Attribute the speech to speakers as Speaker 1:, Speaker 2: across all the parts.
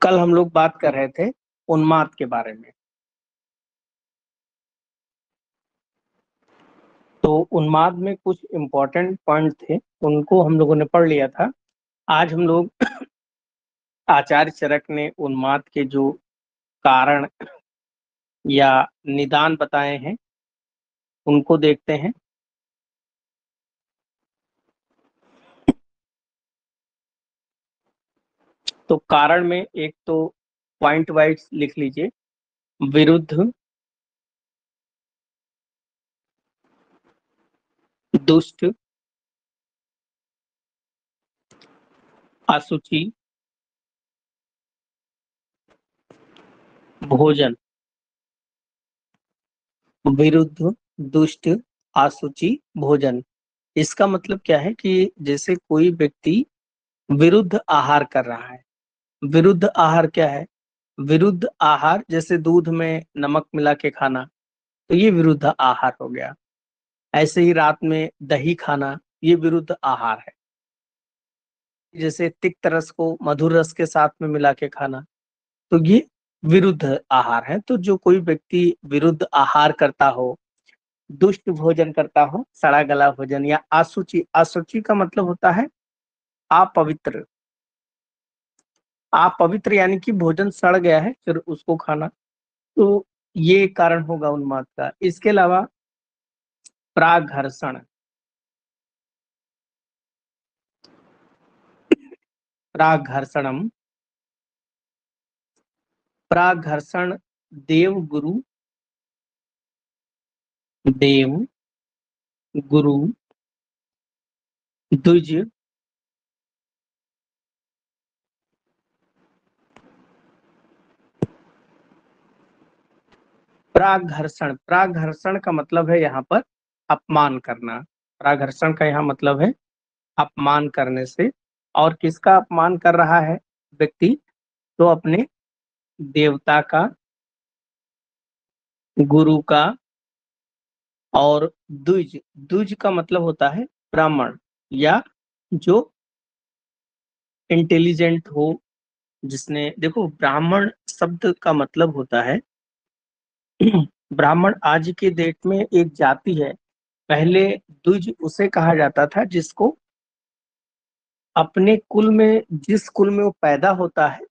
Speaker 1: कल हम लोग बात कर रहे थे उन्माद के बारे में। तो उन्माद में कुछ इम्पोर्टेंट पॉइंट थे, उनको हम लोगों ने पढ़ लिया था। आज हम लोग आचार्य चरक ने उन्माद के जो कारण या निदान बताए हैं उनको देखते हैं। तो कारण में एक तो पॉइंट वाइज लिख लीजिए, विरुद्ध, दुष्ट, असुचि, भोजन। विरुद्ध, दुष्ट, असुचि, भोजन। इसका मतलब क्या है कि जैसे कोई व्यक्ति विरुद्ध आहार कर रहा है। विरुद्ध आहार क्या है? विरुद्ध आहार जैसे दूध में नमक मिला के खाना, तो ये विरुद्ध आहार हो गया। ऐसे ही रात में दही खाना, ये विरुद्ध आहार है। जैसे तिक्त रस को मधुर रस के साथ में मिला के खाना, तो ये विरुद्ध आहार है। तो जो कोई व्यक्ति विरुद्ध आहार करता हो, दुष्ट भोजन करता हो, सड़ा गला भोजन, या असुचि, असुचि का मतलब होता है अपवित्र। अपवित्र यानी कि भोजन सड़ गया है फिर उसको खाना, तो ये कारण होगा उन्माद का। इसके अलावा प्राघर्षण, प्राघर्षणम, प्राघर्षण, देव गुरु, देव गुरु, द्विज, प्राघर्षण। प्राघर्षण का मतलब है यहाँ पर अपमान करना। प्राघर्षण का यहाँ मतलब है अपमान करने से। और किसका अपमान कर रहा है व्यक्ति? तो अपने देवता का, गुरु का, और द्विज। द्विज का मतलब होता है ब्राह्मण, या जो इंटेलिजेंट हो, जिसने, देखो ब्राह्मण शब्द का मतलब होता है ब्राह्मण आज के डेट में एक जाति है। पहले द्विज उसे कहा जाता था जिसको अपने कुल में, जिस कुल में वो पैदा होता है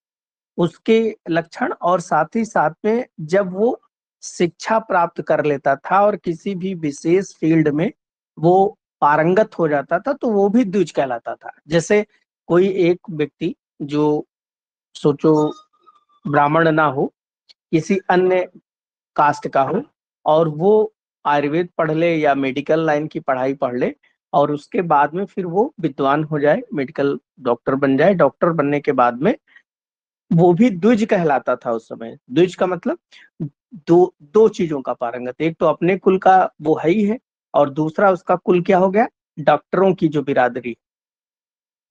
Speaker 1: उसके लक्षण, और साथ ही साथ में जब वो शिक्षा प्राप्त कर लेता था और किसी भी विशेष फील्ड में वो पारंगत हो जाता था, तो वो भी द्विज कहलाता था। जैसे कोई एक व्यक्ति जो, सोचो, ब्राह्मण ना हो, किसी अन्य कास्ट का हो, और वो आयुर्वेद पढ़ ले या मेडिकल लाइन की पढ़ाई पढ़ ले, और उसके बाद में फिर वो विद्वान हो जाए, मेडिकल डॉक्टर बन जाए। डॉक्टर बनने के बाद में वो भी द्विज कहलाता था उस समय। द्विज का मतलब दो दो चीजों का पारंगत, एक तो अपने कुल का वो है ही है, और दूसरा उसका कुल क्या हो गया, डॉक्टरों की जो बिरादरी।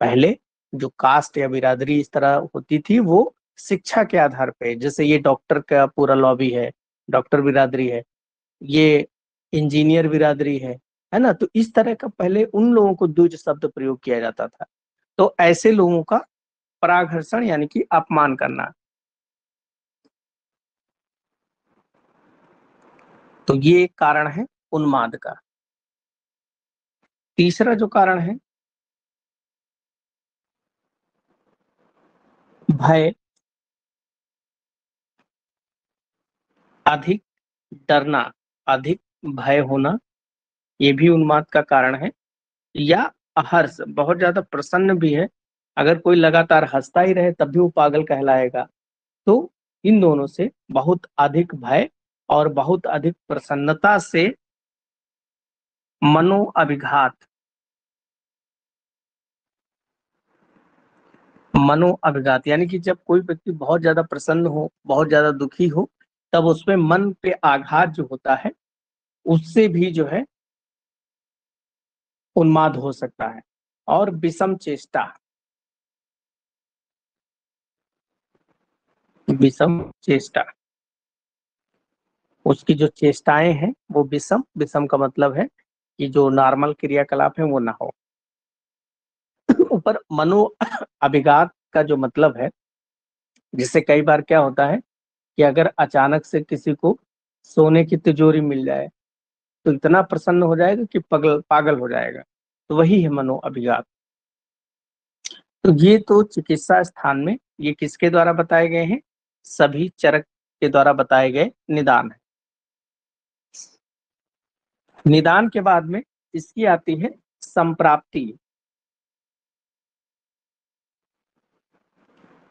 Speaker 1: पहले जो कास्ट या बिरादरी इस तरह होती थी, वो शिक्षा के आधार पे, जैसे ये डॉक्टर का पूरा लॉबी है, डॉक्टर बिरादरी है, ये इंजीनियर बिरादरी है ना। तो इस तरह का पहले उन लोगों को द्विज शब्द प्रयोग किया जाता था। तो ऐसे लोगों का पराघर्षण यानी कि अपमान करना। तो ये एक कारण है उन्माद का। तीसरा जो कारण है, भय, अधिक डरना, अधिक भय होना, ये भी उन्माद का कारण है। या हर्ष, बहुत ज्यादा प्रसन्न भी है, अगर कोई लगातार हंसता ही रहे तब भी वो पागल कहलाएगा। तो इन दोनों से बहुत अधिक भय और बहुत अधिक प्रसन्नता से मनो अभिघात, मनो अभिघात यानी कि जब कोई व्यक्ति बहुत ज्यादा प्रसन्न हो, बहुत ज्यादा दुखी हो, तब उसमें मन पे आघात जो होता है, उससे भी जो है उन्माद हो सकता है। और विषम चेष्टा, विषम चेष्टा, उसकी जो चेष्टाएं हैं वो विषम, विषम का मतलब है कि जो नॉर्मल क्रियाकलाप है वो ना हो। ऊपर मनो अभिघात का जो मतलब है जिससे कई बार क्या होता है कि अगर अचानक से किसी को सोने की तिजोरी मिल जाए तो इतना प्रसन्न हो जाएगा कि पागल पागल हो जाएगा। तो वही है मनोअभिघात। तो ये तो चिकित्सा स्थान में ये किसके द्वारा बताए गए हैं? सभी चरक के द्वारा बताए गए निदान है। निदान के बाद में इसकी आती है संप्राप्ति।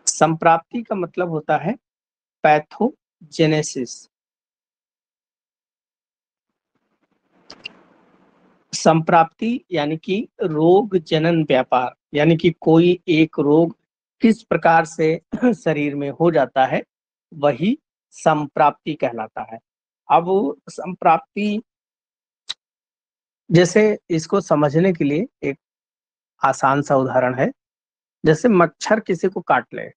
Speaker 1: संप्राप्ति का मतलब होता है पैथोजेनेसिस। संप्राप्ति यानी कि रोग जनन व्यापार, यानी कि कोई एक रोग किस प्रकार से शरीर में हो जाता है, वही संप्राप्ति कहलाता है। अब संप्राप्ति, जैसे इसको समझने के लिए एक आसान सा उदाहरण है। जैसे मच्छर किसी को काट ले,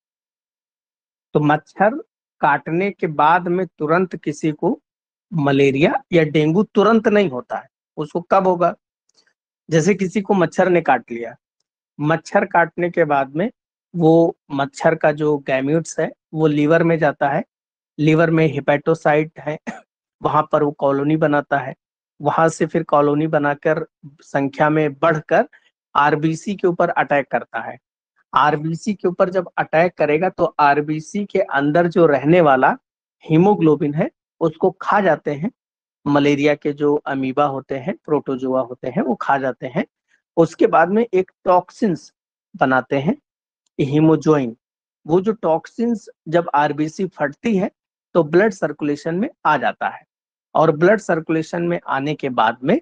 Speaker 1: तो मच्छर काटने के बाद में तुरंत किसी को मलेरिया या डेंगू तुरंत नहीं होता है। उसको कब होगा? जैसे किसी को मच्छर ने काट लिया, मच्छर काटने के बाद में वो मच्छर का जो गैम्यूट्स है वो लीवर में जाता है। लीवर में हिपैटोसाइट है, वहां पर वो कॉलोनी बनाता है। वहां से फिर कॉलोनी बनाकर संख्या में बढ़कर आरबीसी के ऊपर अटैक करता है। आरबीसी के ऊपर जब अटैक करेगा तो आरबीसी के अंदर जो रहने वाला हीमोग्लोबिन है उसको खा जाते हैं। मलेरिया के जो अमीबा होते हैं, प्रोटोजोआ होते हैं, वो खा जाते हैं। उसके बाद में एक टॉक्सिन्स बनाते हैं, हीमोजोइन। वो जो टॉक्सिन्स जब आरबीसी फटती है तो ब्लड सर्कुलेशन में आ जाता है, और ब्लड सर्कुलेशन में आने के बाद में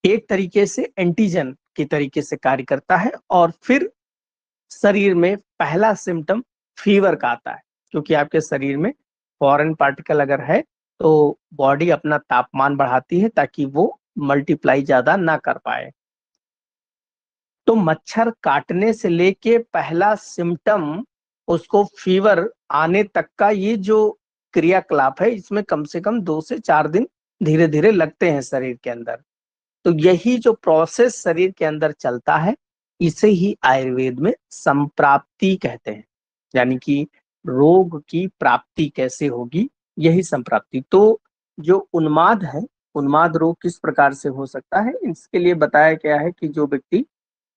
Speaker 1: एक तरीके से एंटीजन की तरीके से कार्य करता है, और फिर शरीर में पहला सिम्टम फीवर का आता है। क्योंकि आपके शरीर में फॉरेन पार्टिकल अगर है तो बॉडी अपना तापमान बढ़ाती है ताकि वो मल्टीप्लाई ज्यादा ना कर पाए। तो मच्छर काटने से लेके पहला सिम्टम उसको फीवर आने तक का ये जो क्रियाकलाप है, इसमें कम से कम 2 से 4 दिन धीरे धीरे लगते हैं शरीर के अंदर। तो यही जो प्रोसेस शरीर के अंदर चलता है, इसे ही आयुर्वेद में संप्राप्ति कहते हैं। यानी कि रोग की प्राप्ति कैसे होगी, यही संप्राप्ति। तो जो उन्माद है, उन्माद रोग किस प्रकार से हो सकता है, इसके लिए बताया गया है कि जो व्यक्ति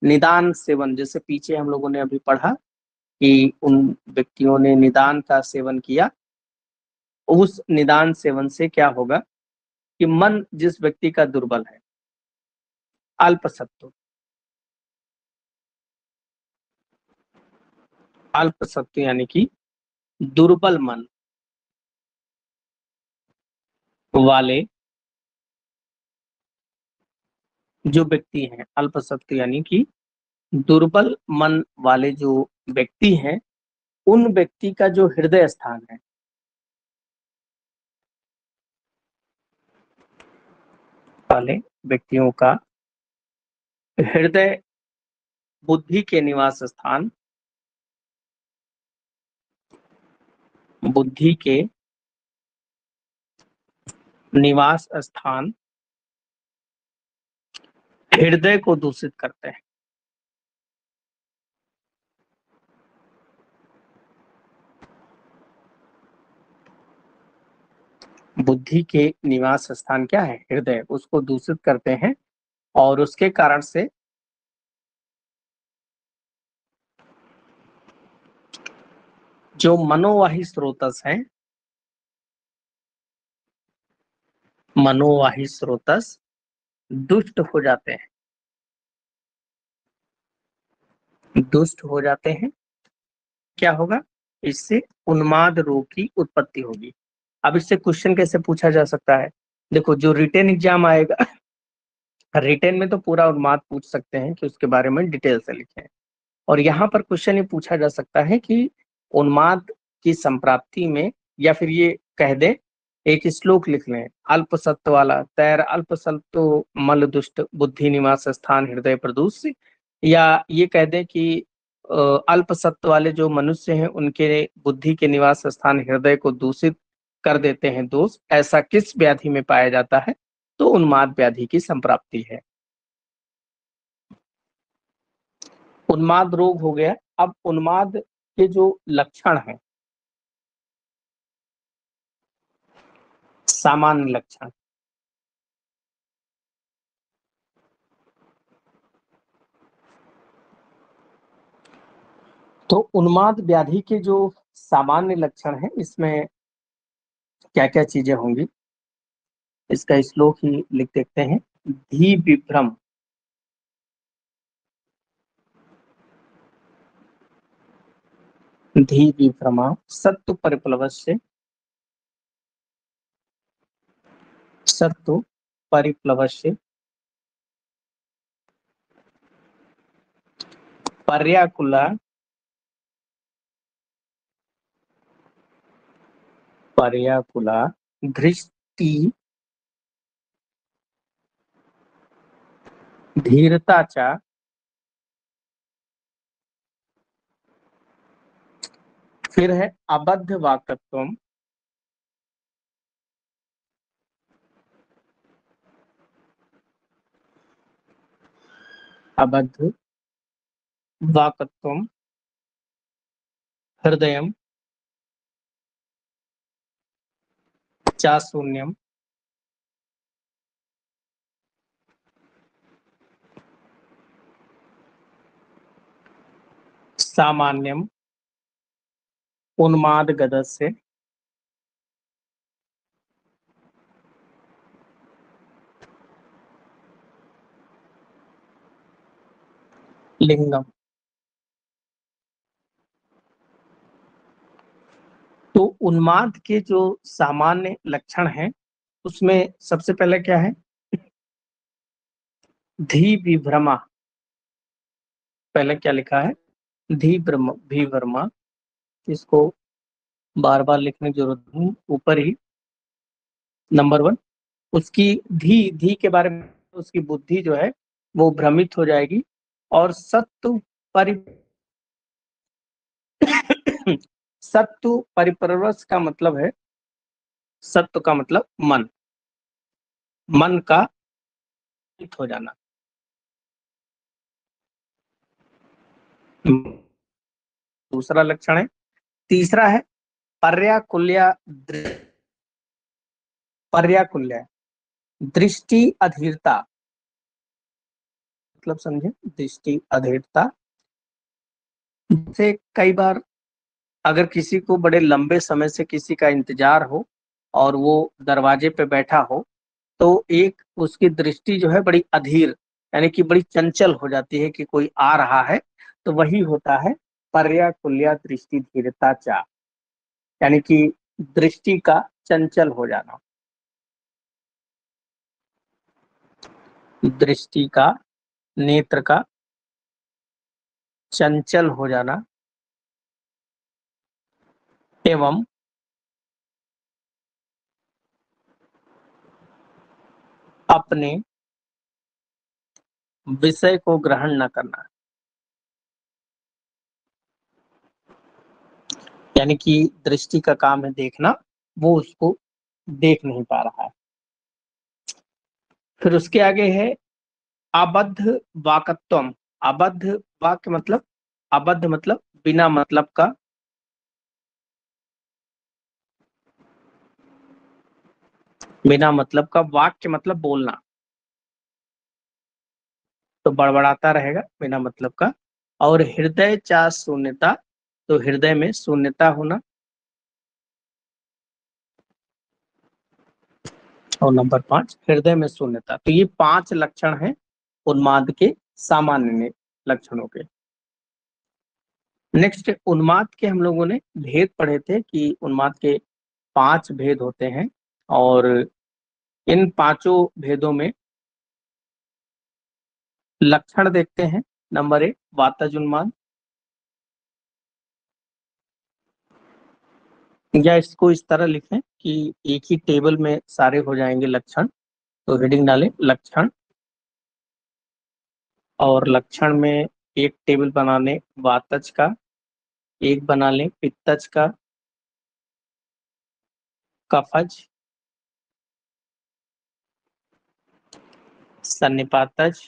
Speaker 1: निदान सेवन, जैसे पीछे हम लोगों ने अभी पढ़ा कि उन व्यक्तियों ने निदान का सेवन किया, उस निदान सेवन से क्या होगा कि मन जिस व्यक्ति का दुर्बल है, अल्पसत्व, अल्पसत्व यानी कि दुर्बल मन वाले जो व्यक्ति हैं, अल्पसत्व यानी कि दुर्बल मन वाले जो व्यक्ति हैं, उन व्यक्ति का जो हृदय स्थान है, वाले व्यक्तियों का हृदय बुद्धि के निवास स्थान, बुद्धि के निवास स्थान हृदय को दूषित करते हैं। बुद्धि के निवास स्थान क्या है? हृदय, उसको दूषित करते हैं। और उसके कारण से जो मनोवाही स्रोतस हैं, मनोवाही स्रोतस दुष्ट हो जाते हैं, दुष्ट हो जाते हैं। क्या होगा? इससे उन्माद रोग की उत्पत्ति होगी। अब इससे क्वेश्चन कैसे पूछा जा सकता है? देखो, जो रिटेन एग्जाम आएगा, रिटेन में तो पूरा उन्माद पूछ सकते हैं कि उसके बारे में डिटेल से लिखें। और यहाँ पर क्वेश्चन ये पूछा जा सकता है कि उन्माद की संप्राप्ति में, या फिर ये कह दे, एक श्लोक लिख लें अल्पसत्व वाला, तैर अल्पसत्व मल दुष्ट बुद्धि निवास स्थान हृदय प्रदूष। या ये कह दे कि अल्पसत्व वाले जो मनुष्य हैं उनके बुद्धि के निवास स्थान हृदय को दूषित कर देते हैं दोष। ऐसा किस व्याधि में पाया जाता है? तो उन्माद व्याधि की संप्राप्ति है। उन्माद रोग हो गया। अब उन्माद के जो लक्षण हैं, सामान्य लक्षण, तो उन्माद व्याधि के जो सामान्य लक्षण हैं, इसमें क्या क्या चीजें होंगी, इसका श्लोक ही लिख देखते हैं। धी विभ्रम, धी विभ्रमा, सत्तु परिप्लवस्य, सत्तु परिप्लवस्य, पर्याकुला, पर्याकुला, धृष्टि, धीरता च, फिर है अबद्ध वाक्यत्व, अबद्ध वाक्यत्व, हृदय चा शून्यम, सामान्यम, उन्माद गदस्य, लिंगम। तो उन्माद के जो सामान्य लक्षण हैं, उसमें सबसे पहले क्या है, धी विभ्रमा, पहले क्या लिखा है, धी विभ्रमा, इसको बार बार लिखने की जरूरत नहीं, ऊपर ही नंबर 1, उसकी धी धी के बारे में, उसकी बुद्धि जो है वो भ्रमित हो जाएगी। और सत्व परि सत्व परिप्रवश का मतलब है, सत्व का मतलब मन, मन का हो जाना। दूसरा लक्षण है। तीसरा है पर्याकुल्या, पर्याकुल्य, दृष्टि अधीरता, मतलब समझे, दृष्टि अधीरता से कई बार अगर किसी को बड़े लंबे समय से किसी का इंतजार हो और वो दरवाजे पे बैठा हो, तो एक उसकी दृष्टि जो है बड़ी अधीर, यानी कि बड़ी चंचल हो जाती है कि कोई आ रहा है, तो वही होता है पर्याकुल्या दृष्टि धीरता चा, यानी कि दृष्टि का चंचल हो जाना, दृष्टि का, नेत्र का चंचल हो जाना, एवं अपने विषय को ग्रहण न करना, यानी कि दृष्टि का काम है देखना, वो उसको देख नहीं पा रहा है। फिर उसके आगे है अबद्ध वाक्यत्वम, अबद्ध वाक्य मतलब, अबद्ध मतलब बिना मतलब का, बिना मतलब का, वाक्य मतलब बोलना, तो बड़बड़ाता रहेगा बिना मतलब का। और हृदय चा शून्यता, तो हृदय में शून्यता होना। और नंबर 5 हृदय में शून्यता। तो ये 5 लक्षण हैं उन्माद के सामान्य लक्षणों के। नेक्स्ट, उन्माद के हम लोगों ने भेद पढ़े थे कि उन्माद के 5 भेद होते हैं, और इन पांचों भेदों में लक्षण देखते हैं। नंबर 1 वातज उन्माद, या इसको इस तरह लिखें कि एक ही टेबल में सारे हो जाएंगे लक्षण, तो हेडिंग डालें लक्षण, और लक्षण में एक टेबल बना लें वातज का, एक बना लें पित्तज का, कफज, सन्निपातज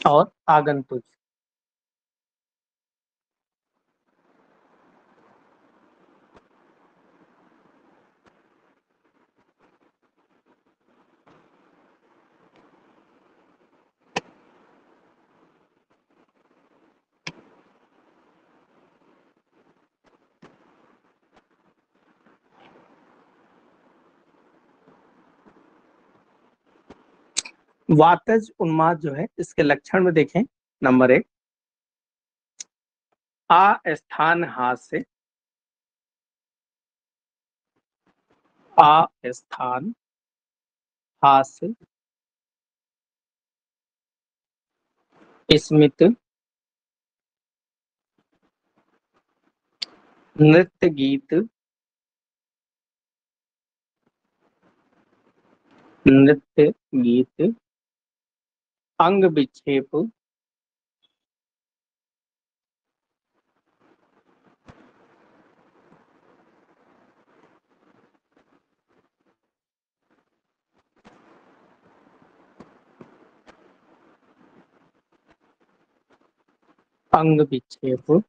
Speaker 1: और आगंतुज। वातज उन्माद जो है इसके लक्षण में देखें, नंबर 1, अस्थान हास्य, अस्थान हास्य, स्मित, नृत्य गीत, नृत्य गीत, अंग विक्षेप, अंग विक्षेप,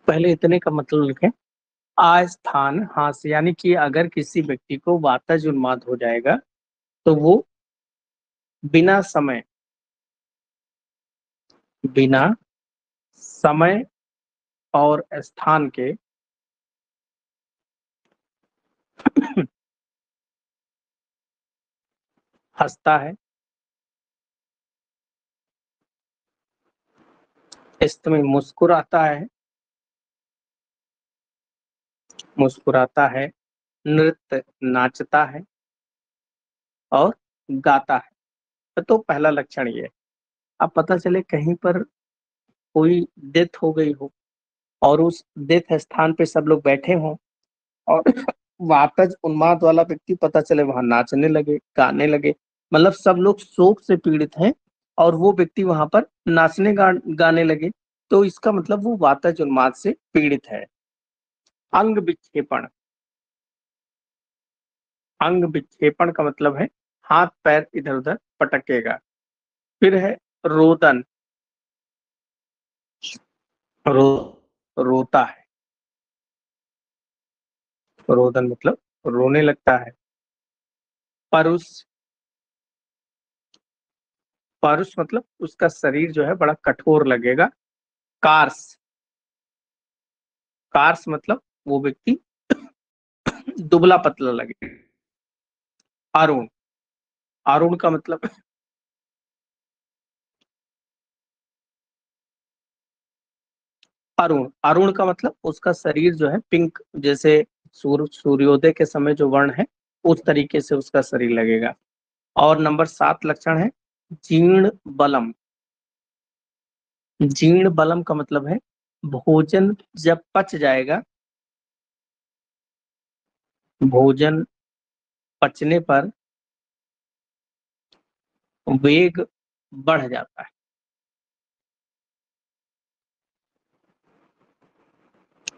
Speaker 1: पहले इतने का मतलब लिखें। अस्थान हास्य यानी कि अगर किसी व्यक्ति को वातज उन्माद हो जाएगा तो वो बिना समय, बिना समय और स्थान के हंसता है, इसमें मुस्कुराता है, मुस्कुराता है, नृत्य नाचता है और गाता है। तो पहला लक्षण ये है। अब पता चले कहीं पर कोई डेथ हो गई हो और उस डेथ स्थान पे सब लोग बैठे हों और वापस उन्माद वाला व्यक्ति पता चले वहां नाचने लगे, गाने लगे, मतलब सब लोग शोक से पीड़ित हैं और वो व्यक्ति वहां पर नाचने गाने लगे, तो इसका मतलब वो वातज उन्माद से पीड़ित है। अंग विक्षेपण, अंग विक्षेपण का मतलब है हाथ पैर इधर उधर पटकेगा। फिर है रोदन, रो रोता है, रोदन मतलब रोने लगता है। परुष, परुष मतलब उसका शरीर जो है बड़ा कठोर लगेगा। कार्स, कार्स मतलब वो व्यक्ति दुबला पतला लगे। अरुण, अरुण का मतलब अरुण, अरुण का मतलब उसका शरीर जो है पिंक, जैसे सूर्योदय के समय जो वर्ण है उस तरीके से उसका शरीर लगेगा। और नंबर 7 लक्षण है जीर्ण बलम। जीर्ण बलम का मतलब है भोजन जब पच जाएगा, भोजन पचने पर वेग बढ़ जाता है।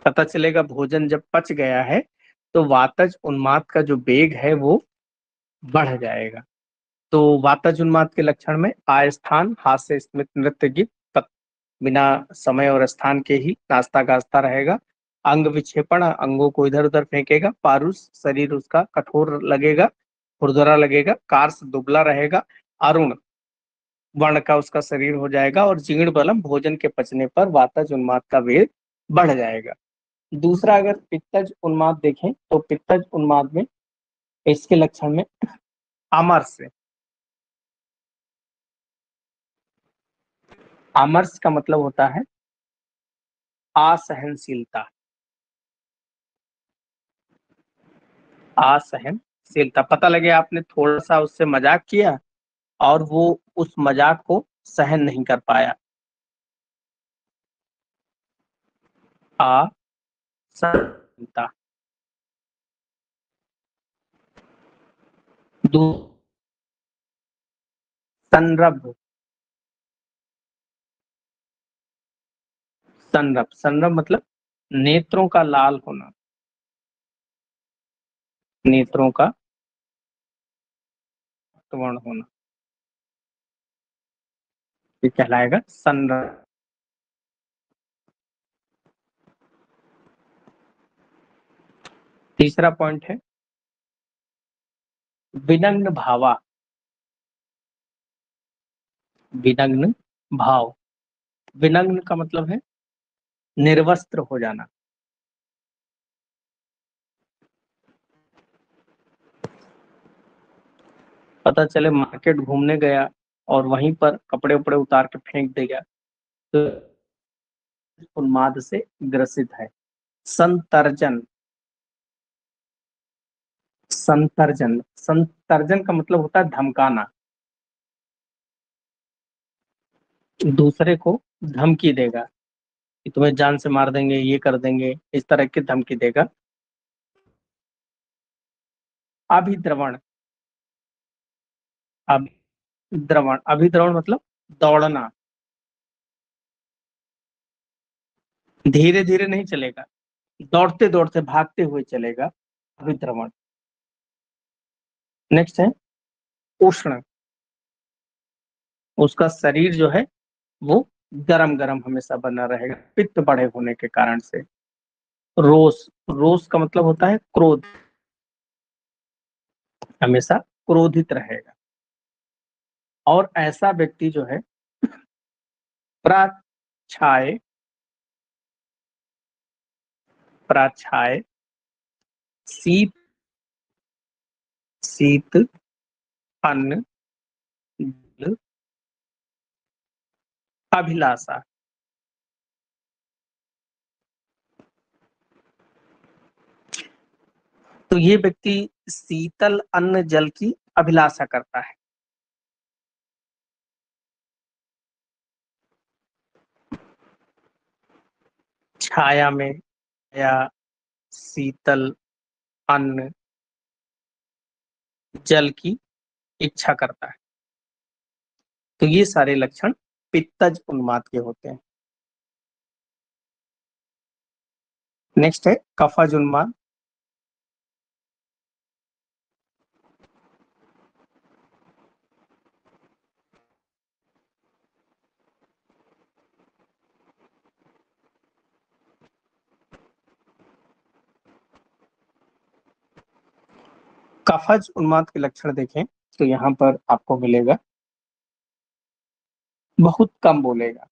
Speaker 1: पता चलेगा भोजन जब पच गया है तो वातज उन्माद का जो वेग है वो बढ़ जाएगा। तो वातज उन्माद के लक्षण में अस्थान हास्य स्मित नृत्य गीत, बिना समय और स्थान के ही नाचता गाजता रहेगा। अंग विक्षेपण, अंगों को इधर उधर फेंकेगा। पारुष, शरीर उसका कठोर लगेगा, खुरदुरा लगेगा। कार्स, दुबला रहेगा। अरुण वर्ण का उसका शरीर हो जाएगा। और जीर्ण बलम, भोजन के पचने पर वातज उन्माद का वेग बढ़ जाएगा। दूसरा अगर पित्तज उन्माद देखें तो पित्तज उन्माद में इसके लक्षण में आमर्ष, आमर्ष का मतलब होता है असहनशीलता, असहनशीलता। पता लगे आपने थोड़ा सा उससे मजाक किया और वो उस मजाक को सहन नहीं कर पाया। असहनशीलता। संरभ, संरभ, संरभ मतलब नेत्रों का लाल होना, नेत्रों का वर्ण होना, ये कहलाएगा संरभ। तीसरा पॉइंट है विनग्न भावा, विनग्न भाव। विनग्न का मतलब है निर्वस्त्र हो जाना। पता चले मार्केट घूमने गया और वहीं पर कपड़े उपड़े उतार के फेंक देगा, तो उन्माद से ग्रसित है। संतर्जन। संतर्जन संतर्जन का मतलब होता है धमकाना। दूसरे को धमकी देगा कि तुम्हें जान से मार देंगे, ये कर देंगे, इस तरह की धमकी देगा। अभिद्रवण। अभिद्रवण अभिद्रवण मतलब दौड़ना। धीरे धीरे नहीं चलेगा, दौड़ते दौड़ते भागते हुए चलेगा, अभिद्रवण। नेक्स्ट है उष्ण। उसका शरीर जो है वो गरम गरम हमेशा बना रहेगा, पित्त बढ़े होने के कारण से। रोष। रोष का मतलब होता है क्रोध, हमेशा क्रोधित रहेगा। और ऐसा व्यक्ति जो है प्राच्छाय। प्राच्छाय शीत। शीत अन्न जल अभिलाषा। तो ये व्यक्ति शीतल अन्न जल की अभिलाषा करता है। छाया में या शीतल अन्न जल की इच्छा करता है। तो ये सारे लक्षण पित्तज उन्माद के होते हैं। नेक्स्ट है कफज उन्माद। कफज उन्माद के लक्षण देखें तो यहाँ पर आपको मिलेगा बहुत कम बोलेगा,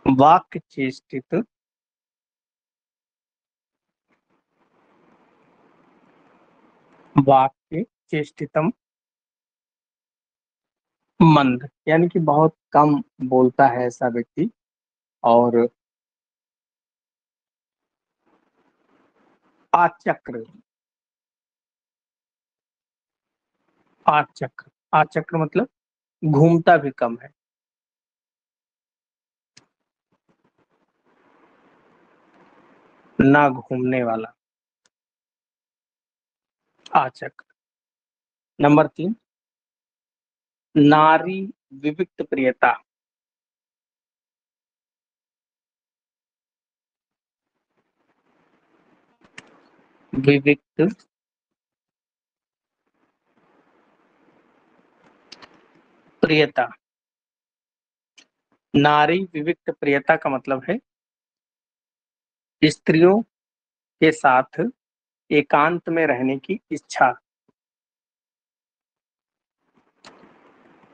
Speaker 1: वाक्य चेष्टित, वाक्य चेष्टितम, मंद यानी कि बहुत कम बोलता है ऐसा व्यक्ति। और आचक्र। आचक्र आचक्र मतलब घूमता भी कम है। ना घूमने वाला, आचक्र। नंबर 3 नारी विविक्त प्रियता। विविक्त प्रियता। नारी विविक्त प्रियता का मतलब है स्त्रियों के साथ एकांत में रहने की इच्छा।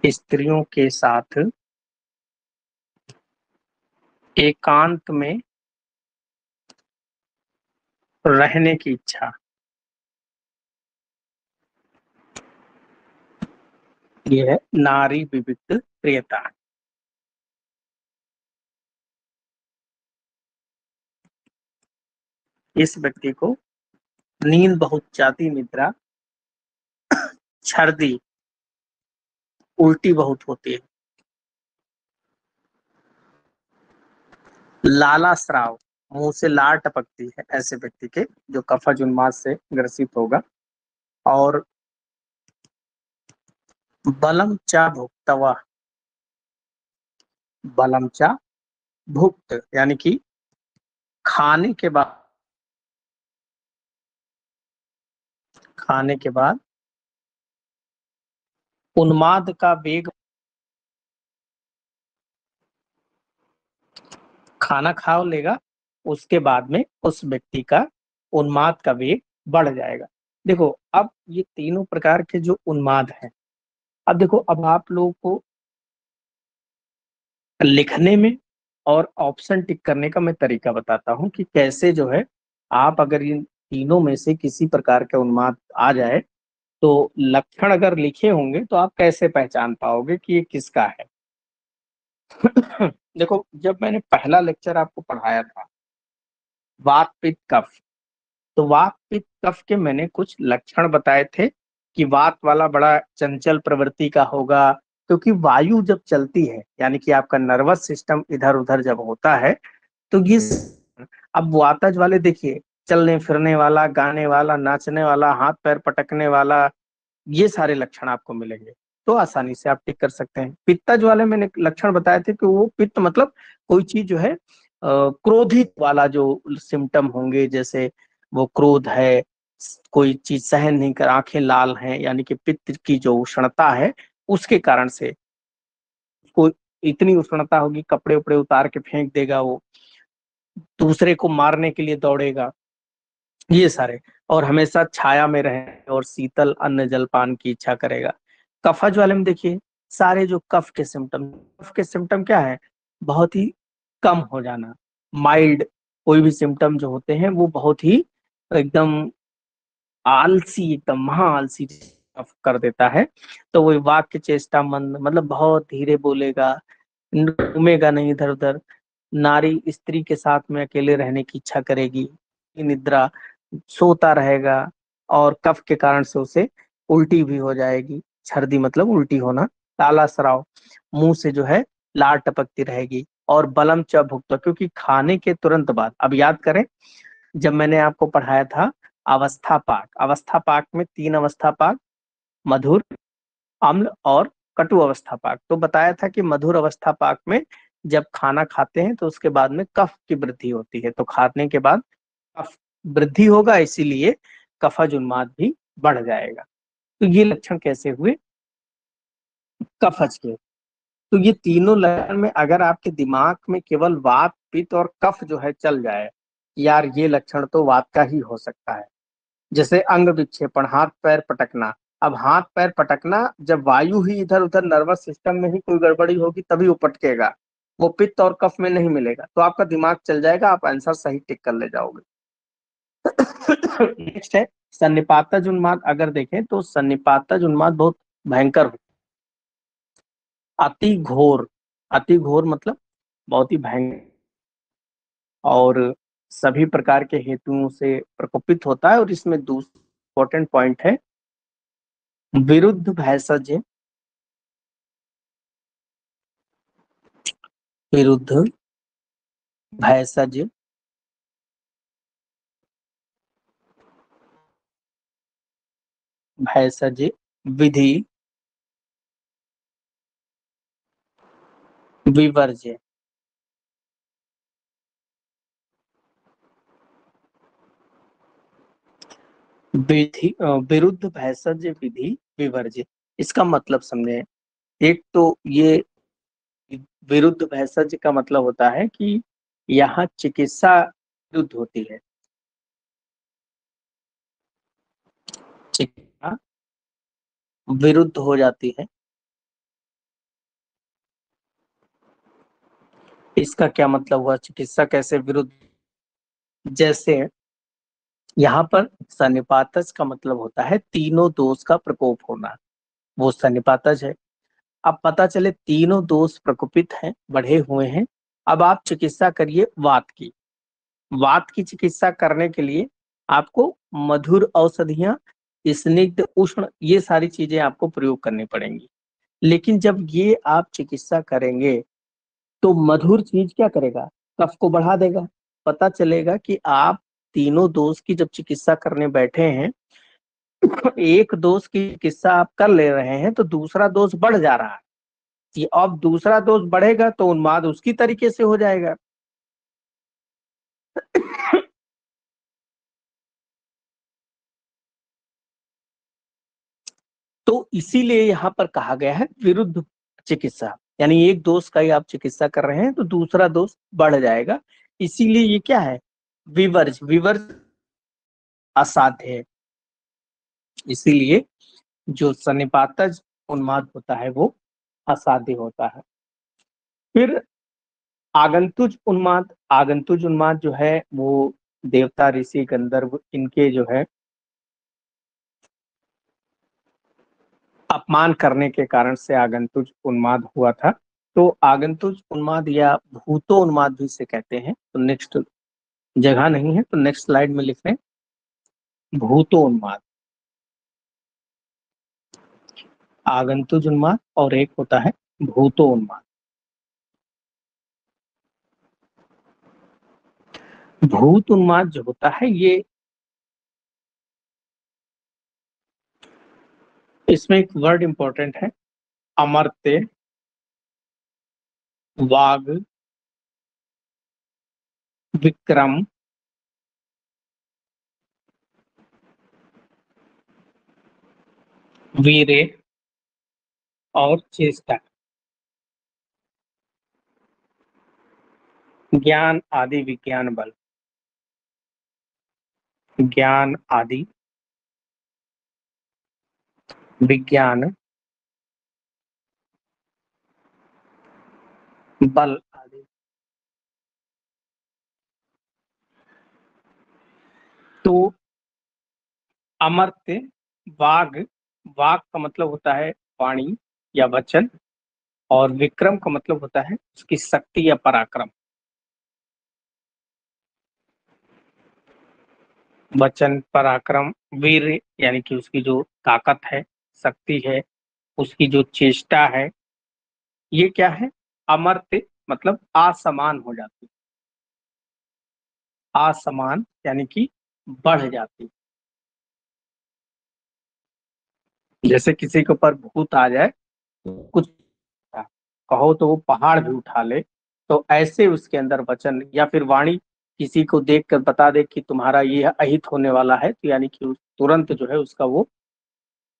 Speaker 1: स्त्रियों के साथ एकांत में रहने की इच्छा, ये है नारी विविक्त प्रियता। इस व्यक्ति को नींद बहुत जाती निद्रा, छर्दी, उल्टी बहुत होती है, लाला स्राव, मुंह से लार टपकती है ऐसे व्यक्ति के, जो कफज उन्माद से ग्रसित होगा। और बलम चा भुक्तवा। बलम चा भुक्त यानी कि खाने के बाद, खाने के बाद उन्माद का वेग। खाना खा लेगा, उसके बाद में उस व्यक्ति का उन्माद का वेग बढ़ जाएगा। देखो अब ये तीनों प्रकार के जो उन्माद हैं, अब देखो, अब आप लोगों को लिखने में और ऑप्शन टिक करने का मैं तरीका बताता हूँ कि कैसे जो है, आप अगर इन तीनों में से किसी प्रकार का उन्माद आ जाए, तो लक्षण अगर लिखे होंगे तो आप कैसे पहचान पाओगे कि ये किसका है। देखो, जब मैंने पहला लेक्चर आपको पढ़ाया था, वात पित्त कफ, तो वात पित्त कफ के मैंने कुछ लक्षण बताए थे कि वात वाला बड़ा चंचल प्रवृत्ति का होगा, क्योंकि वायु जब चलती है, यानी कि आपका नर्वस सिस्टम इधर उधर जब होता है, तो ये अब वातज वाले देखिए, चलने फिरने वाला, गाने वाला, नाचने वाला, हाथ पैर पटकने वाला, ये सारे लक्षण आपको मिलेंगे, तो आसानी से आप टिक कर सकते हैं। पित्तज वाले मैंने लक्षण बताए थे कि वो पित्त मतलब कोई चीज जो है क्रोधित वाला जो सिम्टम होंगे, जैसे वो क्रोध है, कोई चीज सहन नहीं कर, आंखें लाल हैं, यानी कि पित्त की जो उष्णता है उसके कारण से कोई इतनी उष्णता होगी, कपड़े उपड़े उतार के फेंक देगा, वो दूसरे को मारने के लिए दौड़ेगा, ये सारे, और हमेशा छाया में रहे और शीतल अन्न जलपान की इच्छा करेगा। कफज वाले में देखिए, सारे जो कफ के सिम्टम क्या है, बहुत ही कम हो जाना, माइल्ड, कोई भी सिम्टम जो होते हैं वो बहुत ही एकदम आलसी, एकदम महा आलसी कर देता है। तो वो वाक्य चेष्टा मंद, मतलब बहुत धीरे बोलेगा, घूमेगा नहीं इधर उधर, नारी स्त्री के साथ में अकेले रहने की इच्छा करेगी, निद्रा, सोता रहेगा, और कफ के कारण से उसे उल्टी भी हो जाएगी। छर्दी मतलब उल्टी होना, काला स्राव, मुंह से जो है लार टपकती रहेगी, और बलम च भुक्त, क्योंकि खाने के तुरंत बाद, अब याद करें, जब मैंने आपको पढ़ाया था अवस्था पाक में तीन अवस्था पाक, मधुर, अम्ल और कटु अवस्था पाक, तो बताया था कि मधुर अवस्था पाक में जब खाना खाते हैं तो उसके बाद में कफ की वृद्धि होती है, तो खाने के बाद कफ वृद्धि होगा, इसीलिए कफज उन्माद भी बढ़ जाएगा। तो ये लक्षण कैसे हुए कफज के। तो ये तीनों लक्षण में अगर आपके दिमाग में केवल वात पित्त और कफ जो है चल जाए, यार ये लक्षण तो वात का ही हो सकता है, जैसे अंग विक्षेपण, हाथ पैर पटकना। अब हाथ पैर पटकना, जब वायु ही इधर उधर नर्वस सिस्टम में ही कोई गड़बड़ी होगी तभी वो पटकेगा, वो पित्त और कफ में नहीं मिलेगा, तो आपका दिमाग चल जाएगा, आप आंसर सही टिक कर ले जाओगे। नेक्स्ट है सन्निपातज उन्माद। अगर देखें तो सन्निपातज उन्माद बहुत भयंकर हो, अति घोर, अति घोर मतलब बहुत ही भयंकर, और सभी प्रकार के हेतुओं से प्रकोपित होता है, और इसमें दूसरा इंपॉर्टेंट पॉइंट है विरुद्ध भैषज, विरुद्ध भैषज भैषज विधि विवर्ज्य। विरुद्ध भैषज विधि विवर्ज्य, इसका मतलब समझे। एक तो ये विरुद्ध भैषज का मतलब होता है कि यहाँ चिकित्सा विरुद्ध होती है, चिकित्सा विरुद्ध हो जाती है। इसका क्या मतलब हुआ, चिकित्सा कैसे विरुद्ध, जैसे यहाँ पर सन्निपातज का मतलब होता है तीनों दोष का प्रकोप होना, वो सन्निपातज है। अब पता चले तीनों दोष प्रकोपित हैं, बढ़े हुए हैं, अब आप चिकित्सा करिए वात की। वात की चिकित्सा करने के लिए आपको मधुर औषधियां, स्निग्ध, उष्ण, ये सारी चीजें आपको प्रयोग करनी पड़ेंगी। लेकिन जब ये आप चिकित्सा करेंगे तो मधुर चीज क्या करेगा, कफ को बढ़ा देगा। पता चलेगा कि आप तीनों दोष की जब चिकित्सा करने बैठे हैं, एक दोष की चिकित्सा आप कर ले रहे हैं तो दूसरा दोष बढ़ जा रहा है, कि अब दूसरा दोष बढ़ेगा तो उन्माद उसकी तरीके से हो जाएगा। तो इसीलिए यहाँ पर कहा गया है विरुद्ध चिकित्सा, यानी एक दोष का ही आप चिकित्सा कर रहे हैं तो दूसरा दोष बढ़ जाएगा, इसीलिए ये क्या है, विवर्ज, विवर्ज असाध्य है। इसीलिए जो सन्निपातज उन्माद होता है वो असाध्य होता है। फिर आगंतुज उन्माद, आगंतुज उन्माद जो है वो देवता, ऋषि, गंधर्व इनके जो है अपमान करने के कारण से आगंतुज उन्माद हुआ था। तो आगंतुज उन्माद या भूतो उन्माद भी इसे कहते हैं। तो नेक्स्ट जगह नहीं है तो नेक्स्ट स्लाइड में लिख रहे हैं भूतो उन्माद, आगंतुज उन्माद और एक होता है भूतो उन्माद। भूत उन्माद जो होता है ये, इसमें एक वर्ड इंपॉर्टेंट है, अमर्त्य, वाग, विक्रम, वीर्य और चेष्टा, ज्ञान आदि विज्ञान बल, ज्ञान आदि विज्ञान बल आदि। तो अमर्त्य, वाग, वाग का मतलब होता है वाणी या वचन, और विक्रम का मतलब होता है उसकी शक्ति या पराक्रम। वचन, पराक्रम, वीर यानी कि उसकी जो ताकत है, शक्ति है, उसकी जो चेष्टा है, ये क्या है, अमर्त्य मतलब असमान हो जाती, असमान यानी कि बढ़ जाती। जैसे किसी के ऊपर भूत आ जाए तो कुछ कहो तो वो पहाड़ भी उठा ले, तो ऐसे उसके अंदर वचन या फिर वाणी किसी को देख कर बता दे कि तुम्हारा ये अहित होने वाला है, तो यानी कि तुरंत जो है उसका वो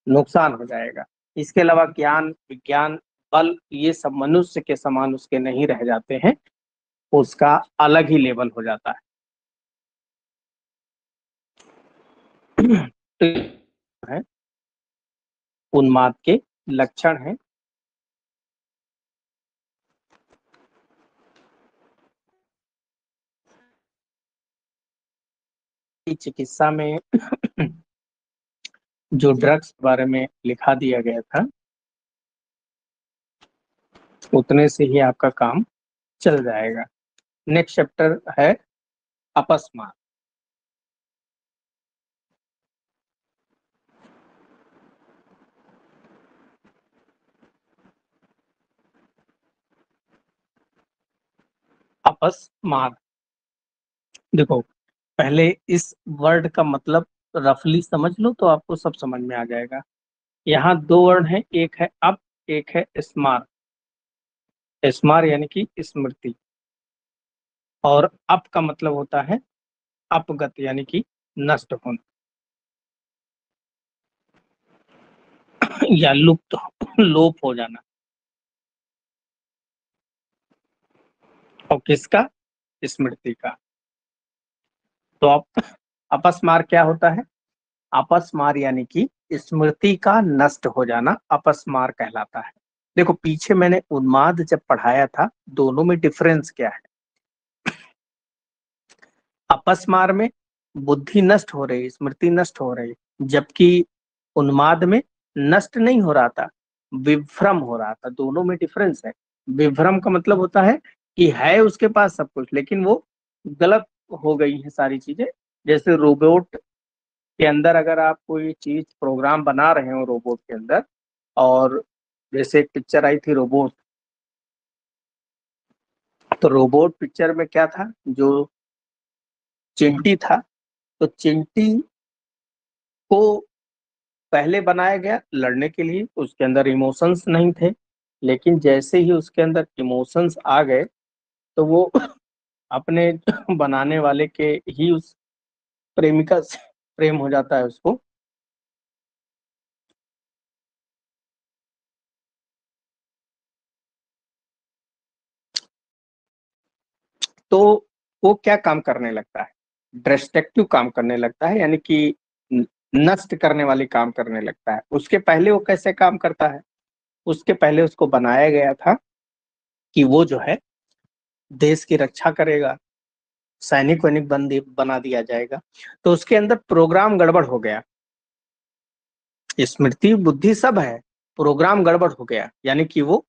Speaker 1: नुकसान हो जाएगा। इसके अलावा ज्ञान, विज्ञान, बल, ये सब मनुष्य के समान उसके नहीं रह जाते हैं, उसका अलग ही लेवल हो जाता है। तो है उन्माद के लक्षण है। चिकित्सा में जो ड्रग्स के बारे में लिखा दिया गया था उतने से ही आपका काम चल जाएगा। नेक्स्ट चैप्टर है अपस्मार। अपस्मार, देखो पहले इस वर्ड का मतलब रफली समझ लो तो आपको सब समझ में आ जाएगा। यहाँ दो वर्ड हैं, एक है अप, एक है स्मार। स्मार यानी कि स्मृति, और अप का मतलब होता है अपगत यानी कि नष्ट होना या लुप्त, लोप हो जाना। और किसका, स्मृति का। तो आप अपस्मार क्या होता है, अपस्मार यानी कि स्मृति का नष्ट हो जाना अपस्मार कहलाता है। देखो पीछे मैंने उन्माद जब पढ़ाया था, दोनों में डिफरेंस क्या है। अपस्मार में बुद्धि नष्ट हो रही, स्मृति नष्ट हो रही, जबकि उन्माद में नष्ट नहीं हो रहा था, विभ्रम हो रहा था। दोनों में डिफरेंस है। विभ्रम का मतलब होता है कि है उसके पास सब कुछ लेकिन वो गलत हो गई है सारी चीजें। जैसे रोबोट के अंदर अगर आप कोई चीज प्रोग्राम बना रहे हो रोबोट के अंदर, और जैसे एक पिक्चर आई थी रोबोट, तो रोबोट पिक्चर में क्या था, जो चिंटी था, तो चिंटी को पहले बनाया गया लड़ने के लिए, उसके अंदर इमोशंस नहीं थे, लेकिन जैसे ही उसके अंदर इमोशंस आ गए तो वो अपने बनाने वाले के ही उस प्रेमिका से प्रेम हो जाता है उसको। तो वो क्या काम करने लगता है, डिस्ट्रक्टिव काम करने लगता है, यानी कि नष्ट करने वाली काम करने लगता है। उसके पहले वो कैसे काम करता है, उसके पहले उसको बनाया गया था कि वो जो है देश की रक्षा करेगा, सैनिक वैनिक बना दिया जाएगा। तो उसके अंदर प्रोग्राम गड़बड़ हो गया, स्मृति बुद्धि सब है, प्रोग्राम गड़बड़ हो गया, यानी कि वो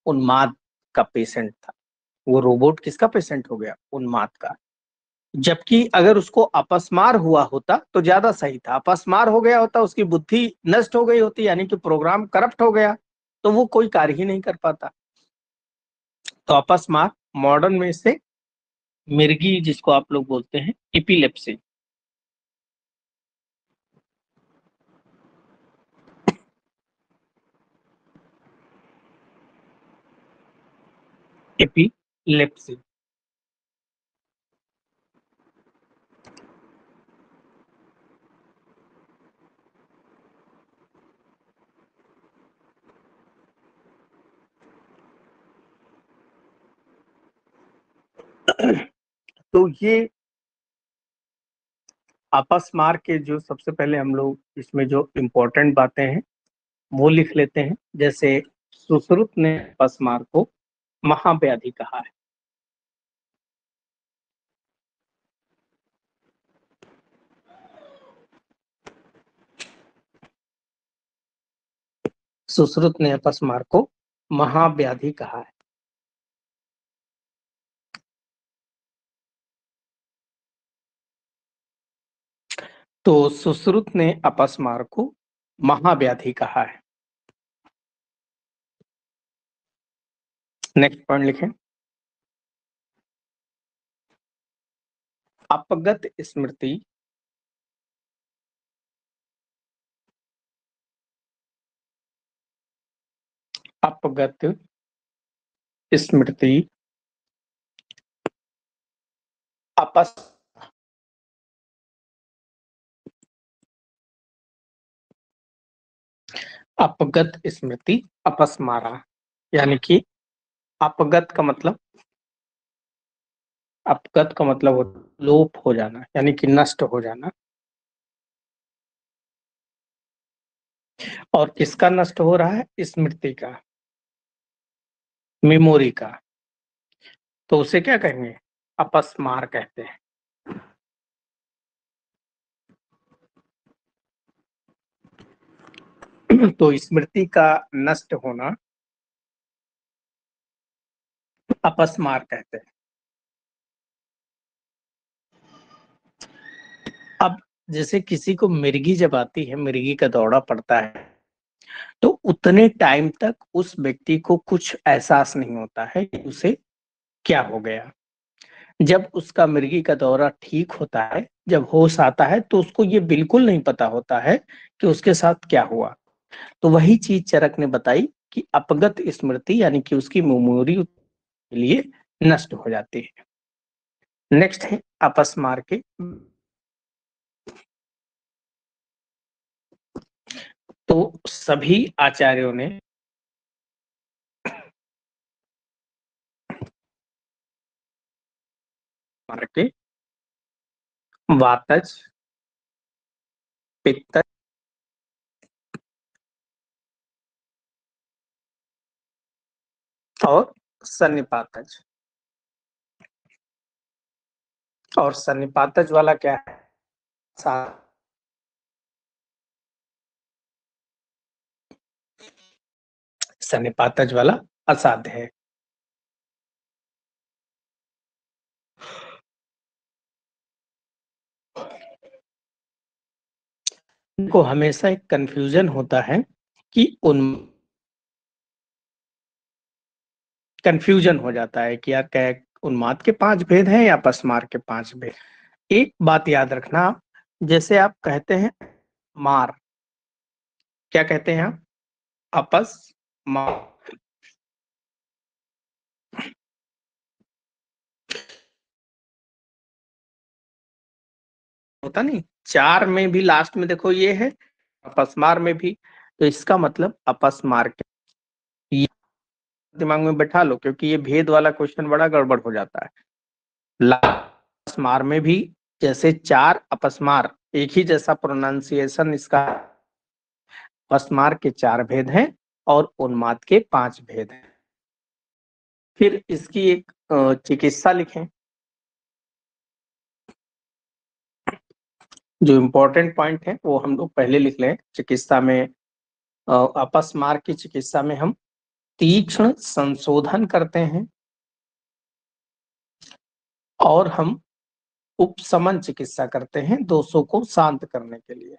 Speaker 1: उन्माद का पेशेंट था। वो रोबोट किसका पेशेंट हो गया? उन्माद का। जबकि अगर उसको अपस्मार हुआ होता तो ज्यादा सही था, अपस्मार हो गया होता, उसकी बुद्धि नष्ट हो गई होती, यानी कि प्रोग्राम करप्ट हो गया, तो वो कोई कार्य ही नहीं कर पाता। तो अपस्मार मॉडर्न में से मिर्गी, जिसको आप लोग बोलते हैं इपिलेप्सी। एपिलेप्सी। तो ये अपस्मार के जो सबसे पहले हम लोग इसमें जो इम्पोर्टेंट बातें हैं वो लिख लेते हैं। जैसे सुश्रुत ने अपस्मार को महाव्याधि कहा है। सुश्रुत ने अपस्मार को महाव्याधि कहा है। तो सुश्रुत ने अपस्मार को महाव्याधि कहा है। नेक्स्ट पॉइंट लिखें। अपगत स्मृति अपगत स्मृति अपस अपगत स्मृति अपस्मारा, यानी कि अपगत का मतलब, अपगत का मतलब लोप हो जाना, यानी कि नष्ट हो जाना। और किसका नष्ट हो रहा है? स्मृति का, मेमोरी का। तो उसे क्या कहेंगे? अपस्मार कहते हैं। तो स्मृति का नष्ट होना अपस्मार कहते हैं। अब जैसे किसी को मिर्गी जब आती है, मिर्गी का दौरा पड़ता है, तो उतने टाइम तक उस व्यक्ति को कुछ एहसास नहीं होता है कि उसे क्या हो गया। जब उसका मिर्गी का दौरा ठीक होता है, जब होश आता है, तो उसको ये बिल्कुल नहीं पता होता है कि उसके साथ क्या हुआ। तो वही चीज चरक ने बताई कि अपगत स्मृति, यानी कि उसकी मेमोरी के लिए नष्ट हो जाती है। नेक्स्ट है अपस्मार के। तो सभी आचार्यों ने मार के वातज, पित्तज और सन्निपातज। और सन्निपातज वाला क्या है? सन्निपातज वाला असाध्य है। को हमेशा एक कंफ्यूजन होता है कि उन कंफ्यूजन हो जाता है कि यार क्या उन्माद के 5 भेद हैं या अपस्मार के 5 भेद। एक बात याद रखना आप, जैसे आप कहते हैं मार, क्या कहते हैं आप? अपस मार होता नहीं, 4 में भी लास्ट में देखो ये है, अपस्मार में भी। तो इसका मतलब अपस्मार के, ये दिमाग में बैठा लो, क्योंकि ये भेद वाला क्वेश्चन बड़ा गड़बड़ हो जाता है। अपस्मार में भी जैसे 4 अपस्मार, एक ही जैसा प्रोनाउंसिएशन इसका। अपस्मार के 4 भेद हैं और उन्माद के 5 भेद हैं। फिर इसकी एक चिकित्सा लिखें। जो इम्पोर्टेंट पॉइंट है वो हम लोग पहले लिख लें। चिकित्सा में अपस्मार की चिकित्सा में हम तीक्ष्ण संशोधन करते हैं और हम उपशमन चिकित्सा करते हैं दोषों को शांत करने के लिए।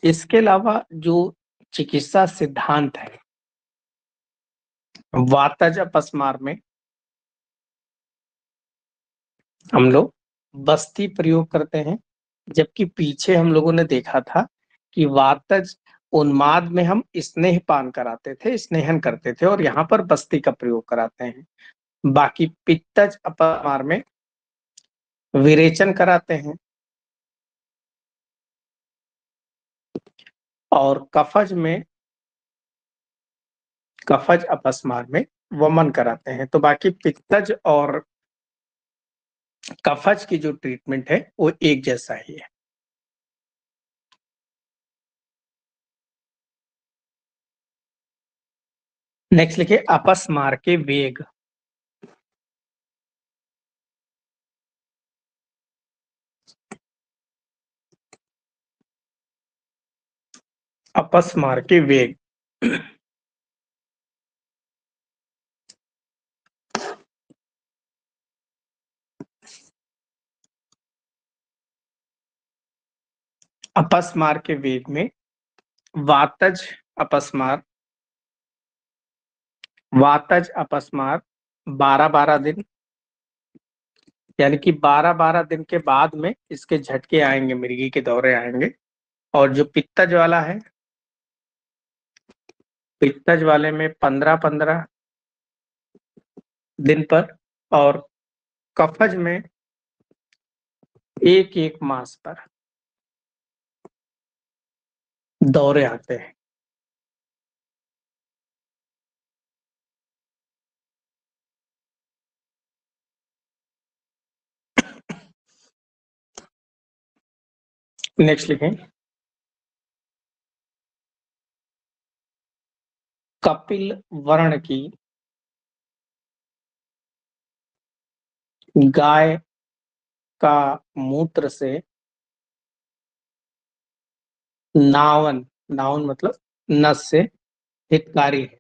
Speaker 1: इसके अलावा जो चिकित्सा सिद्धांत है, वातज अपस्मार में हम लोग बस्ती प्रयोग करते हैं, जबकि पीछे हम लोगों ने देखा था कि वातज उन्माद में हम स्नेहपान कराते थे, स्नेहन करते थे, और यहाँ पर बस्ती का प्रयोग कराते हैं। बाकी पित्तज अपस्मार में विरेचन कराते हैं और कफज अपस्मार में वमन कराते हैं। तो बाकी पित्तज और कफज की जो ट्रीटमेंट है वो एक जैसा ही है। नेक्स्ट लिखिए अपस्मार के वेग। अपस्मार के वेग। अपस्मार के वेग में वातज अपस्मार वातज अपस्मार 12-12 दिन, यानी कि 12-12 दिन के बाद में इसके झटके आएंगे, मिर्गी के दौरे आएंगे। और जो पित्तज वाला है, पित्तज वाले में 15-15 दिन पर, और कफज में 1-1 मास पर दौरे आते हैं। नेक्स्ट लिखें कपिल वर्ण की गाय का मूत्र से नावन, नावन मतलब नस से हितकारी है।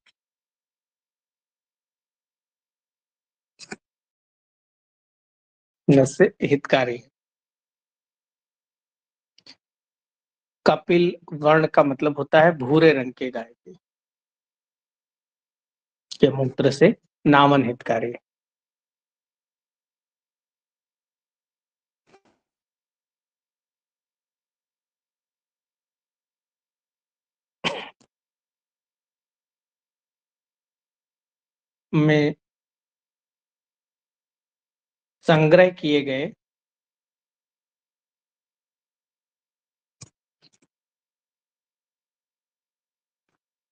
Speaker 1: नस से हितकारी है। कपिल वर्ण का मतलब होता है भूरे रंग के गाय के मूत्र से नावन हितकारी है। में संग्रह किए गए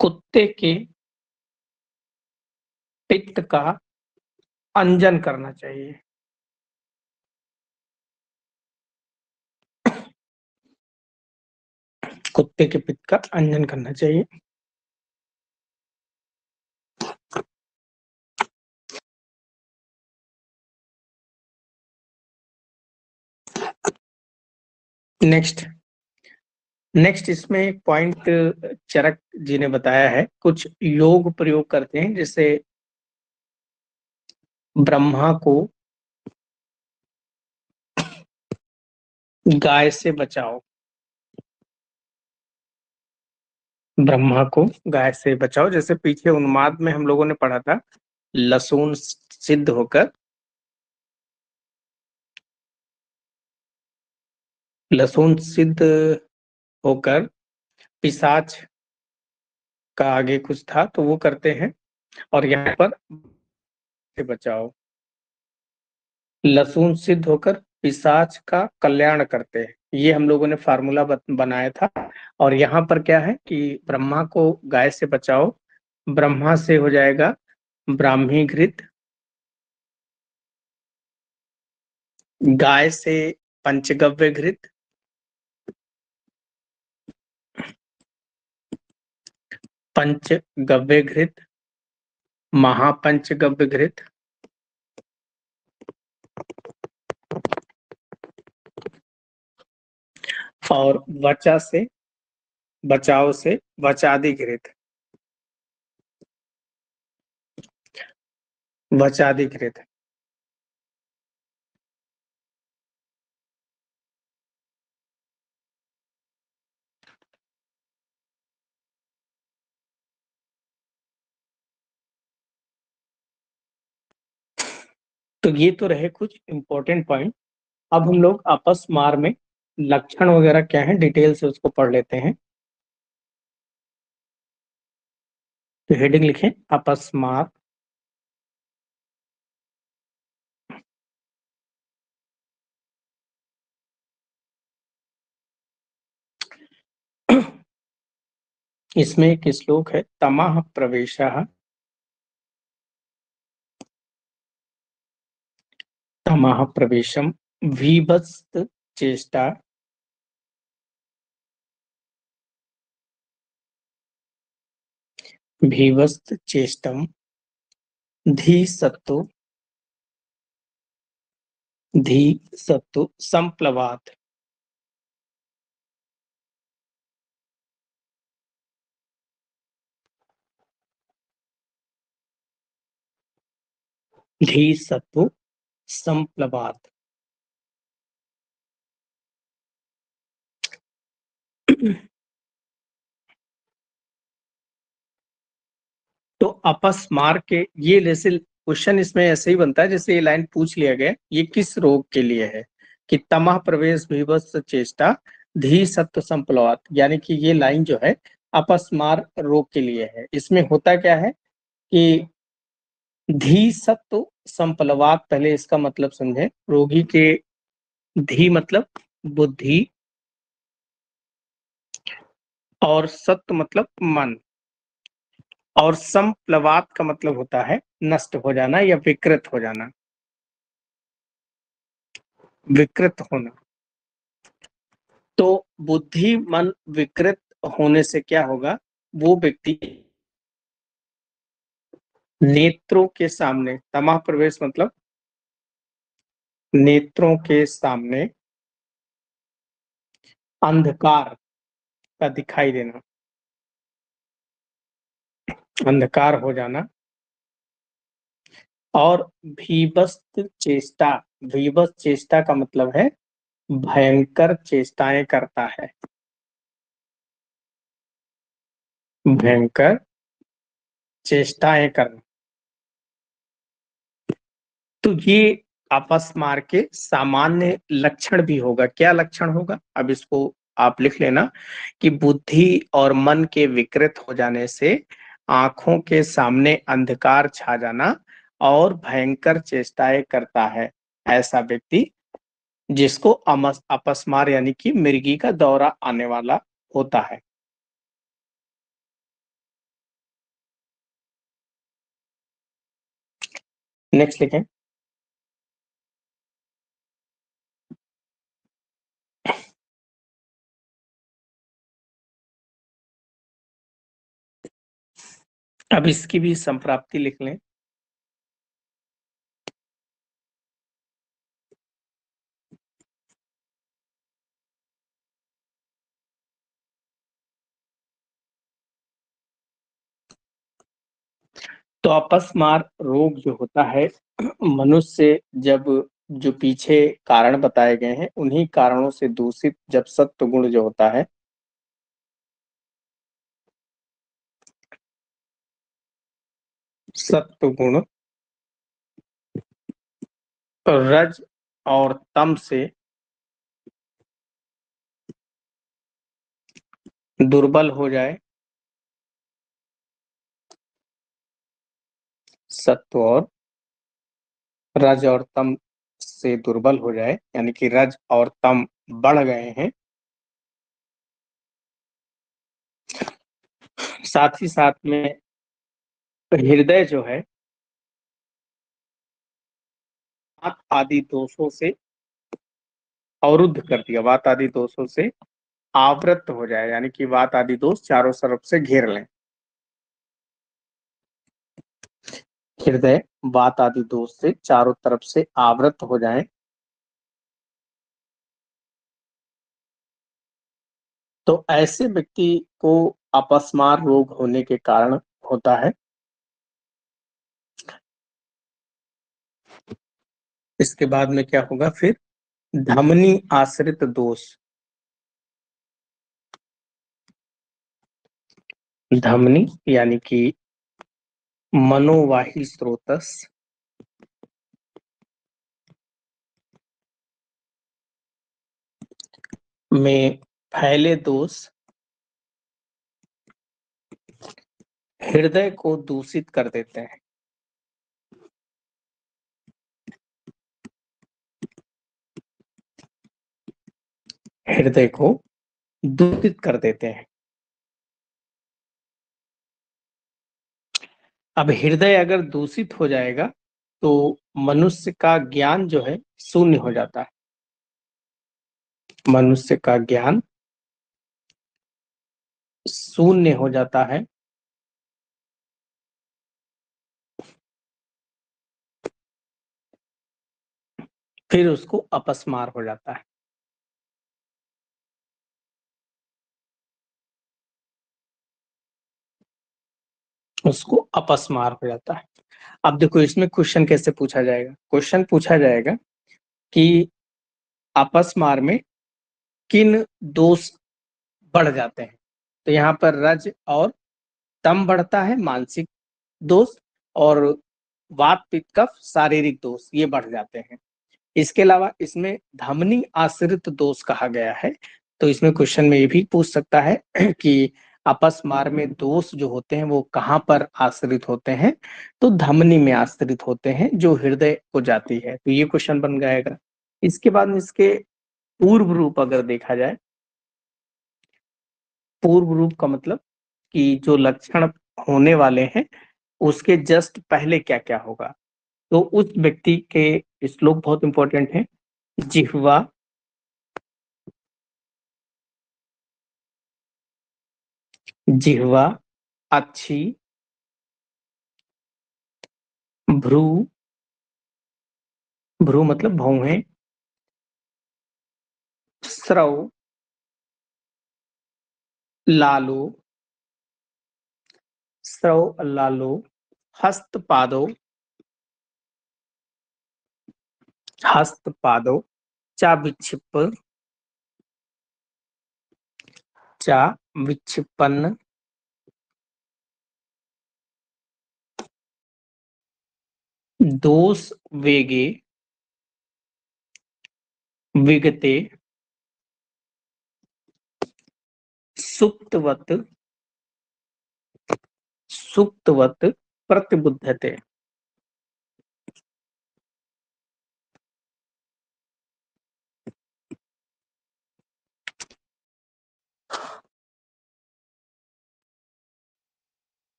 Speaker 1: कुत्ते के पित्त का अंजन करना चाहिए। कुत्ते के पित्त का अंजन करना चाहिए। नेक्स्ट नेक्स्ट इसमें एक पॉइंट चरक जी ने बताया है, कुछ योग प्रयोग करते हैं, जैसे ब्रह्मा को गाय से बचाओ, ब्रह्मा को गाय से बचाओ। जैसे पीछे उन्माद में हम लोगों ने पढ़ा था, लसून सिद्ध होकर लसून सिद्ध होकर पिशाच का आगे कुछ था तो वो करते हैं, और यहाँ पर से बचाओ, लसून सिद्ध होकर पिशाच का कल्याण करते हैं। ये हम लोगों ने फार्मूला बनाया था। और यहाँ पर क्या है कि ब्रह्मा को गाय से बचाओ, ब्रह्मा से हो जाएगा ब्राह्मी घृत, गाय से पंचगव्य घृत, पंचगव्य घृत, महापंचगव्य घृत, और वचा से बचाव से वचादि घृत, वचादि घृत। तो ये तो रहे कुछ इंपॉर्टेंट पॉइंट। अब हम लोग अपस्मार में लक्षण वगैरह क्या है डिटेल से उसको पढ़ लेते हैं। तो हेडिंग लिखें अपस्मार। इसमें एक श्लोक है, तमः प्रवेशः, तमः प्रवेशम वीभत्स चेष्टा, भीवस्त चेष्टम धी सत्तु, धी सत्तु संप्लवात। धी सत्तु संप्लवात। तो अपस्मार के ये जैसे क्वेश्चन इसमें ऐसे ही बनता है जैसे ये लाइन पूछ लिया गया, ये किस रोग के लिए है कि तमह प्रवेश भीभत्स चेष्टा धी सत्व संप्लवात, यानी कि ये लाइन जो है अपस्मार रोग के लिए है। इसमें होता क्या है कि धी सत्व संप्लवात, पहले इसका मतलब समझे। रोगी के धी मतलब बुद्धि, और सत्व मतलब मन, और संप्लवात का मतलब होता है नष्ट हो जाना या विकृत हो जाना, विकृत होना। तो बुद्धि मन विकृत होने से क्या होगा, वो व्यक्ति नेत्रों के सामने, तमः प्रवेश मतलब नेत्रों के सामने अंधकार का दिखाई देना, अंधकार हो जाना, और भीभत्स चेष्टा, भीभत्स चेष्टा का मतलब है भयंकर चेष्टाएं करता है, भयंकर चेष्टाएं करना। तो ये अपस्मार के सामान्य लक्षण भी होगा। क्या लक्षण होगा, अब इसको आप लिख लेना कि बुद्धि और मन के विकृत हो जाने से आंखों के सामने अंधकार छा जाना और भयंकर चेष्टाएं करता है, ऐसा व्यक्ति जिसको अपस्मार यानी कि मिर्गी का दौरा आने वाला होता है। नेक्स्ट लिखें। अब इसकी भी संप्राप्ति लिख लें। तो अपस्मार रोग जो होता है, मनुष्य जब जो पीछे कारण बताए गए हैं उन्हीं कारणों से दूषित जब सत्व गुण जो होता है, सत्व गुण रज और तम से दुर्बल हो जाए, सत्व और रज और तम से दुर्बल हो जाए, यानी कि रज और तम बढ़ गए हैं, साथ ही साथ में हृदय जो है वात आदि दोषों से अवरुद्ध कर दिया, वात आदि दोषों से आवृत हो जाए, यानी कि वात आदि दोष चारों तरफ से घेर लें। हृदय वात आदि दोष से चारों तरफ से आवृत हो जाए तो ऐसे व्यक्ति को अपस्मार रोग होने के कारण होता है। इसके बाद में क्या होगा फिर, धमनी आश्रित दोष। धमनी यानी कि मनोवाही स्रोतस में फैले दोष हृदय को दूषित कर देते हैं। हृदय को दूषित कर देते हैं। अब हृदय अगर दूषित हो जाएगा तो मनुष्य का ज्ञान जो है शून्य हो जाता है। मनुष्य का ज्ञान शून्य हो जाता है। फिर उसको अपस्मार हो जाता है। उसको अपस्मार हो जाता है। अब देखो इसमें क्वेश्चन कैसे पूछा जाएगा। क्वेश्चन पूछा जाएगा कि अपस्मार में किन दोष बढ़ जाते हैं। तो यहाँ पर रज और तम बढ़ता है, मानसिक दोष, और वात पित्त कफ शारीरिक दोष ये बढ़ जाते हैं। इसके अलावा इसमें धमनी आश्रित दोष कहा गया है। तो इसमें क्वेश्चन में ये भी पूछ सकता है कि अपस्मार में दोष जो होते हैं वो कहाँ पर आश्रित होते हैं। तो धमनी में आश्रित होते हैं जो हृदय को जाती है। तो ये क्वेश्चन बन जाएगा। इसके बाद में इसके पूर्व रूप अगर देखा जाए, पूर्व रूप का मतलब कि जो लक्षण होने वाले हैं उसके जस्ट पहले क्या क्या होगा। तो उस व्यक्ति के श्लोक बहुत इंपॉर्टेंट है। जिह्वा, जिह्वा, अक्षी, भ्रू, भ्रू मतलब भौहें, स्रव, लालो, स्रव लालो, हस्त पादो, हस्त पादो, चा विक्षिप, चा विक्षिपन्न, दोष वेगे, विगते, सुप्तवत, सुप्तवत प्रतिबुद्धते।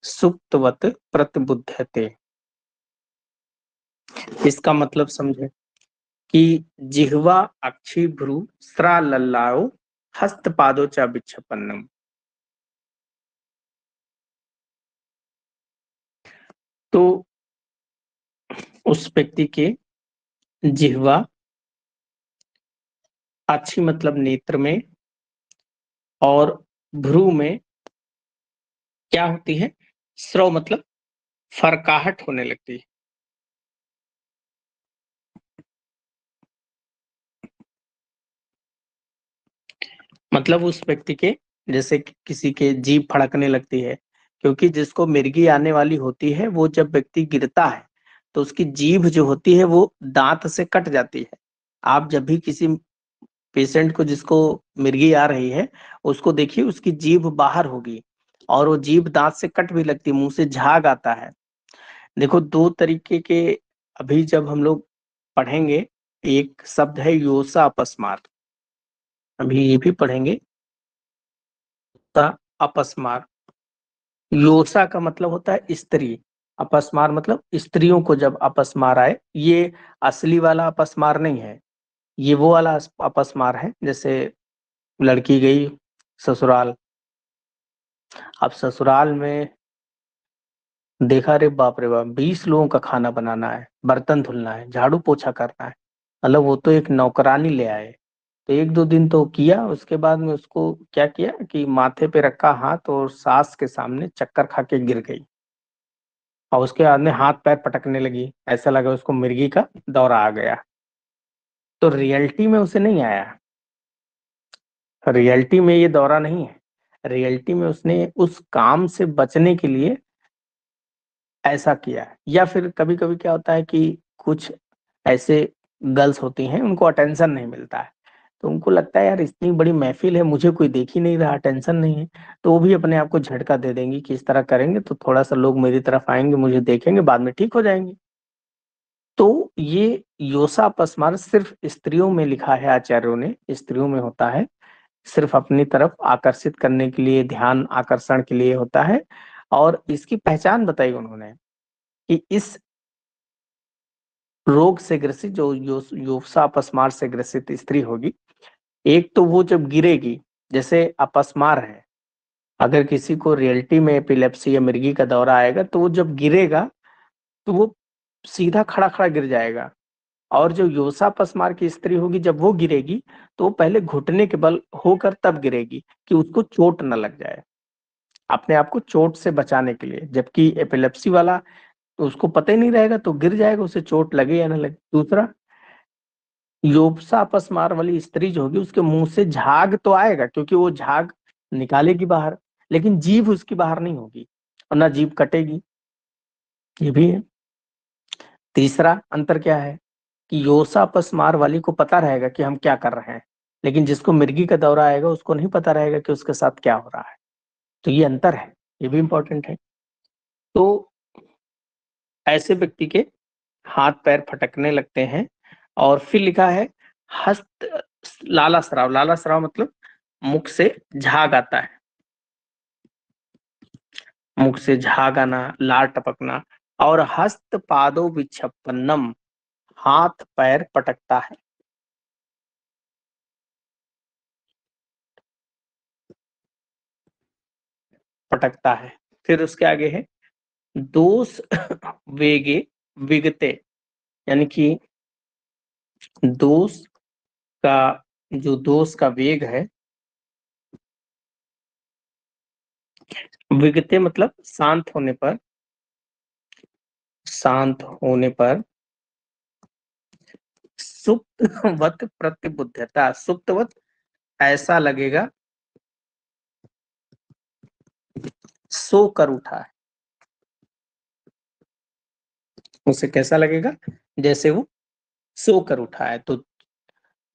Speaker 1: सुप्तवत प्रतिबुद्धते, इसका मतलब समझे कि जिह्वा, अक्षी, भ्रू, स्रा लल्लाओ, हस्त पादो च विक्षपन्नम। तो उस व्यक्ति के जिह्वा, अक्षी मतलब नेत्र में, और भ्रू में क्या होती है, स्रव मतलब फरकाहट होने लगती है। मतलब उस व्यक्ति के जैसे किसी के जीभ फड़कने लगती है, क्योंकि जिसको मिर्गी आने वाली होती है वो जब व्यक्ति गिरता है तो उसकी जीभ जो होती है वो दांत से कट जाती है। आप जब भी किसी पेशेंट को जिसको मिर्गी आ रही है उसको देखिए, उसकी जीभ बाहर होगी और वो जीभ दांत से कट भी लगती है, मुंह से झाग आता है। देखो दो तरीके के अभी जब हम लोग पढ़ेंगे, एक शब्द है योसा अपस्मार, अभी ये भी पढ़ेंगे। अपस्मार, योसा का मतलब होता है स्त्री, अपस्मार मतलब स्त्रियों को जब अपस्मार आए। ये असली वाला अपस्मार नहीं है, ये वो वाला अपस्मार है जैसे लड़की गई ससुराल, अब ससुराल में देखा, अरे बाप रे बाप, 20 लोगों का खाना बनाना है, बर्तन धुलना है, झाड़ू पोछा करना है। मतलब वो तो एक नौकरानी ले आए। तो एक दो दिन तो किया, उसके बाद में उसको क्या किया कि माथे पे रखा हाथ और सास के सामने चक्कर खा के गिर गई। और उसके बाद में हाथ पैर पटकने लगी, ऐसा लगा उसको मिर्गी का दौरा आ गया। तो रियलिटी में उसे नहीं आया। रियलिटी में ये दौरा नहीं है। रियलिटी में उसने उस काम से बचने के लिए ऐसा किया है। या फिर कभी कभी क्या होता है कि कुछ ऐसे गर्ल्स होती हैं, उनको अटेंशन नहीं मिलता है। तो उनको लगता है यार इतनी बड़ी महफिल है, मुझे कोई देख ही नहीं रहा, अटेंशन नहीं है। तो वो भी अपने आप को झटका दे देंगी कि इस तरह करेंगे तो थोड़ा सा लोग मेरी तरफ आएंगे, मुझे देखेंगे, बाद में ठीक हो जाएंगे। तो ये योसा अपस्मार सिर्फ स्त्रियों में लिखा है, आचार्यों ने स्त्रियों में होता है। सिर्फ अपनी तरफ आकर्षित करने के लिए, ध्यान आकर्षण के लिए होता है। और इसकी पहचान बताई उन्होंने कि इस रोग से ग्रसित जो योसा अपस्मार से ग्रसित स्त्री होगी, एक तो वो जब गिरेगी, जैसे अपस्मार है, अगर किसी को रियलिटी में एपिलेप्सी या मिर्गी का दौरा आएगा तो वो जब गिरेगा तो वो सीधा खड़ा खड़ा गिर जाएगा। और जो योसा पसमार की स्त्री होगी, जब वो गिरेगी तो वो पहले घुटने के बल होकर तब गिरेगी कि उसको चोट न लग जाए, अपने आप को चोट से बचाने के लिए। जबकि एपिलेप्सी वाला तो उसको पता ही नहीं रहेगा, तो गिर जाएगा, उसे चोट लगे या ना लगे। दूसरा, योप्सा अपस्मार वाली स्त्री जो होगी, उसके मुंह से झाग तो आएगा क्योंकि वो झाग निकालेगी बाहर, लेकिन जीभ उसकी बाहर नहीं होगी और ना जीभ कटेगी। ये भी है। तीसरा अंतर क्या है कि योसा अपस्मार वाली को पता रहेगा कि हम क्या कर रहे हैं, लेकिन जिसको मिर्गी का दौरा आएगा उसको नहीं पता रहेगा कि उसके साथ क्या हो रहा है। तो ये अंतर है, ये भी इंपॉर्टेंट है। तो ऐसे व्यक्ति के हाथ पैर फटकने लगते हैं। और फिर लिखा है हस्त लाला स्राव। लाला स्राव मतलब मुख से झाग आता है, मुख से झाग आना, लार टपकना। और हस्त पादो विक्षपन्नम, हाथ पैर पटकता है, पटकता है। फिर उसके आगे है दोष वेगे विगते, यानी कि दोष का, जो दोष का वेग है, विगते मतलब शांत होने पर, शांत होने पर सुप्तवत प्रतिबुद्धता, सुप्तवत ऐसा लगेगा सो कर उठा है। उसे कैसा लगेगा, जैसे वो सो कर उठा है। तो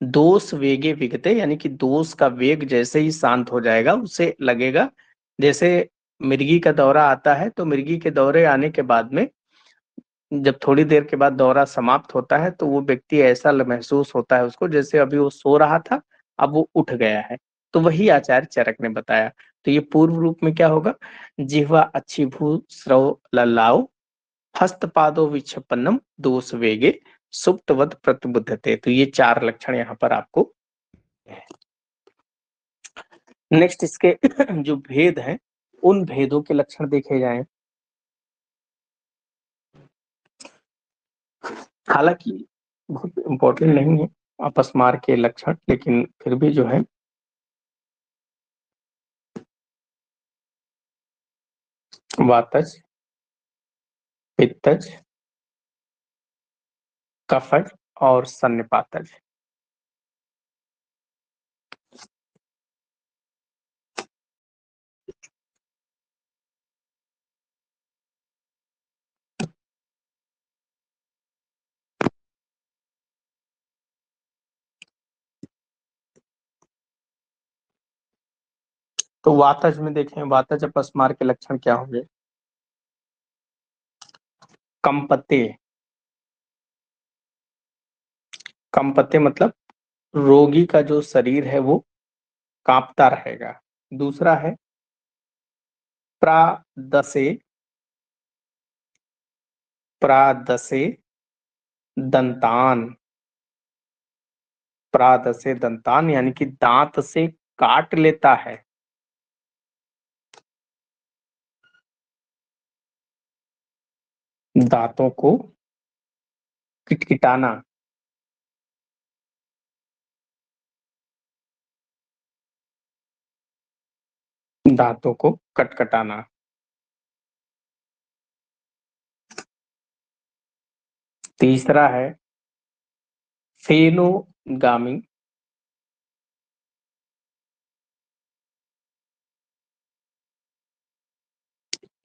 Speaker 1: दोष वेगे विगते, यानी कि दोष का वेग जैसे ही शांत हो जाएगा, उसे लगेगा जैसे मिर्गी का दौरा आता है। तो मिर्गी के दौरे आने के बाद में जब थोड़ी देर के बाद दौरा समाप्त होता है तो वो व्यक्ति ऐसा महसूस होता है उसको जैसे अभी वो सो रहा था, अब वो उठ गया है। तो वही आचार्य चरक ने बताया। तो ये पूर्व रूप में क्या होगा, जिह्वा अच्छी भू स्रव लल्लाओ, हस्तपादो विक्षपन्नम दोष वेगे सुप्तवत प्रतिबुद्धते। तो ये चार लक्षण यहाँ पर आपको। नेक्स्ट इसके जो भेद हैं, उन भेदों के लक्षण देखे जाएं। हालांकि बहुत इम्पोर्टेंट नहीं है अपस्मार के लक्षण, लेकिन फिर भी जो है, वातज, पित्तज, कफज और सन्निपातज। तो वातज में देखें, वातज अपस्मार के लक्षण क्या होंगे। कंपते, कंपते मतलब रोगी का जो शरीर है वो कांपता रहेगा। दूसरा है प्रादसे, प्रादसे दंतान, प्रादसे दंतान यानी कि दांत से काट लेता है। दांतों को किटकिटाना, दांतों को कटकटाना। तीसरा है फेनोगामी,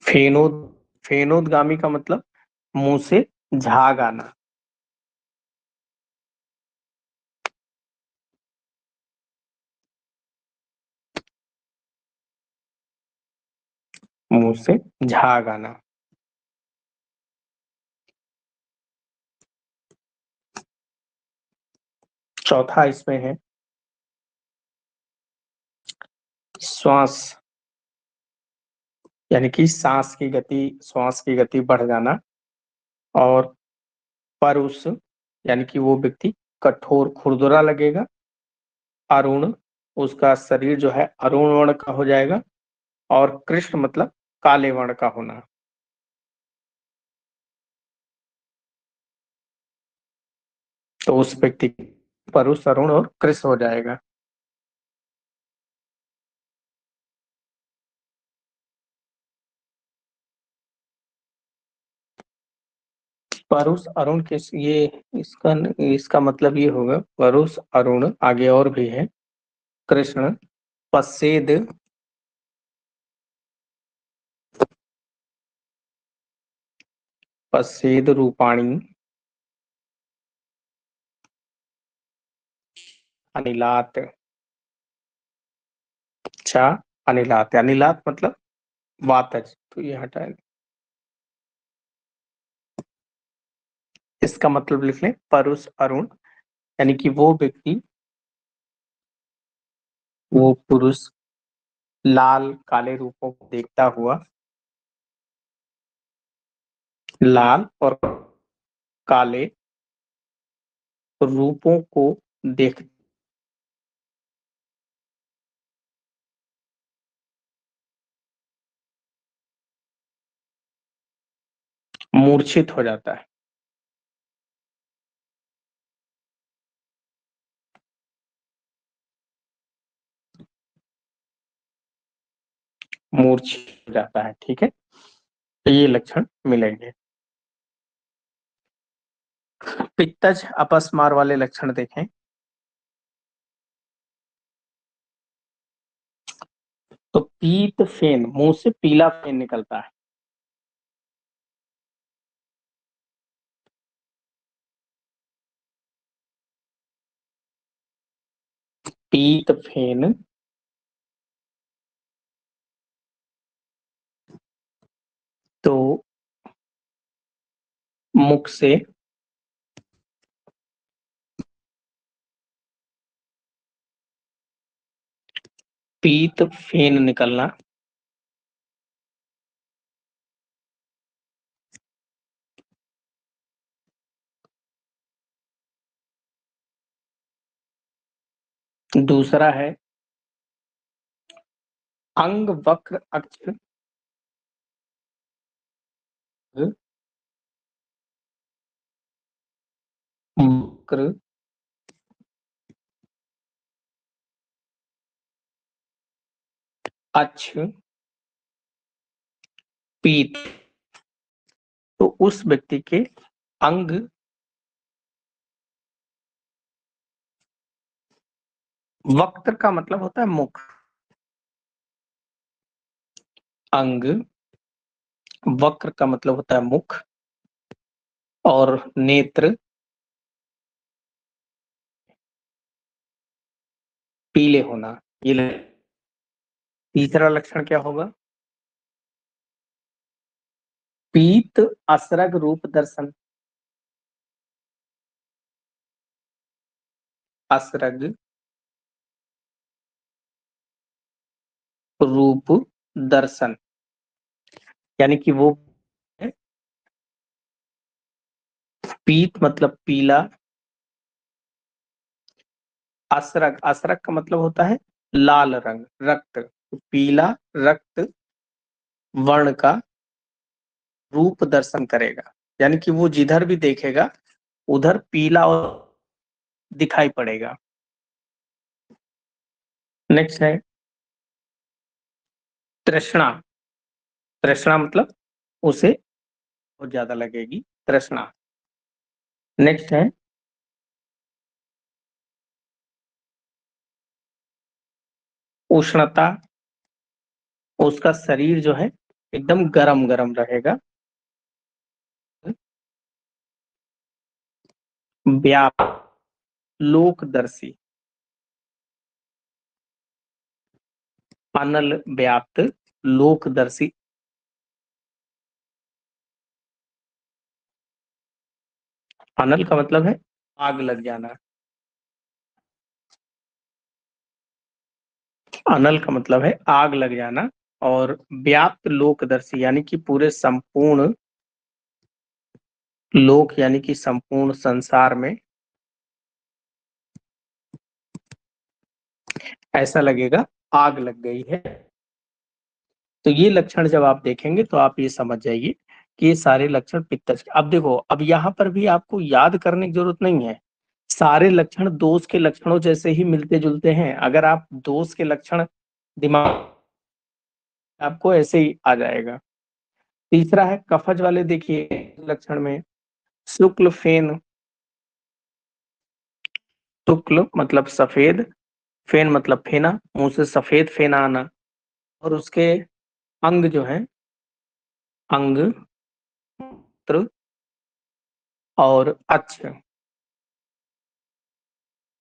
Speaker 1: फेनो फेनोदगामी का मतलब मुंह से झाग आना। मुंह से झाग आना। चौथा इसमें है श्वास, यानी कि श्वास की गति बढ़ जाना। और परुष, यानी कि वो व्यक्ति कठोर खुरदुरा लगेगा। अरुण, उसका शरीर जो है अरुण वर्ण का हो जाएगा। और कृष्ण मतलब काले वर्ण का होना। तो उस व्यक्ति परुष, अरुण और कृष्ण हो जाएगा। परुष अरुण के ये इसका इसका मतलब ये होगा, परुष अरुण आगे और भी है। कृष्ण, पश्चेद, पश्चेद रूपाणी, अनिलात। अच्छा, अनिलात, अनिलात मतलब वातज, तो ये हटाए। इसका मतलब लिख लें परुष अरुण, यानी कि वो व्यक्ति, वो पुरुष लाल काले रूपों को देखता हुआ, लाल और काले रूपों को देख मूर्छित हो जाता है। मूर्छित हो जाता है, ठीक है। तो ये लक्षण मिलेंगे। पित्तज अपस्मार वाले लक्षण देखें। तो पीत फेन, मुंह से पीला फेन निकलता है। पीत फेन, तो मुख से पीत फेन निकलना। दूसरा है अंग वक्र अक्ष, वक्र अक्ष पीत, तो उस व्यक्ति के अंग, वक्र का मतलब होता है मुख, अंग वक्र का मतलब होता है मुख, और नेत्र पीले होना। तीसरा लक्षण क्या होगा? पीत असरग रूप दर्शन, असरग रूप दर्शन, यानी कि वो पीत मतलब पीला, असरक, असरक का मतलब होता है लाल रंग, रक्त, तो पीला रक्त वर्ण का रूप दर्शन करेगा। यानी कि वो जिधर भी देखेगा उधर पीला और दिखाई पड़ेगा। नेक्स्ट है तृष्णा। तृष्णा मतलब उसे बहुत ज्यादा लगेगी तृष्णा। नेक्स्ट है उष्णता, उसका शरीर जो है एकदम गरम गरम रहेगा। व्याप, लोकदर्शी, अनल व्याप्त, लोकदर्शी। अनल का मतलब है आग लग जाना। अनल का मतलब है आग लग जाना। और व्याप्त लोकदर्शी यानी कि पूरे संपूर्ण लोक यानी कि संपूर्ण संसार में ऐसा लगेगा आग लग गई है। तो ये लक्षण जब आप देखेंगे तो आप ये समझ जाइए कि ये सारे लक्षण पित्तज के। अब देखो, अब यहाँ पर भी आपको याद करने की जरूरत नहीं है। सारे लक्षण दोष के लक्षणों जैसे ही मिलते जुलते हैं। अगर आप दोष के लक्षण दिमाग आपको ऐसे ही आ जाएगा। तीसरा है कफज वाले, देखिए लक्षण में शुक्ल फेन। शुक्ल मतलब सफेद, फेन मतलब फेना, मुंह से सफेद फेना आना। और उसके अंग जो है, अंग, त्र और अक्ष,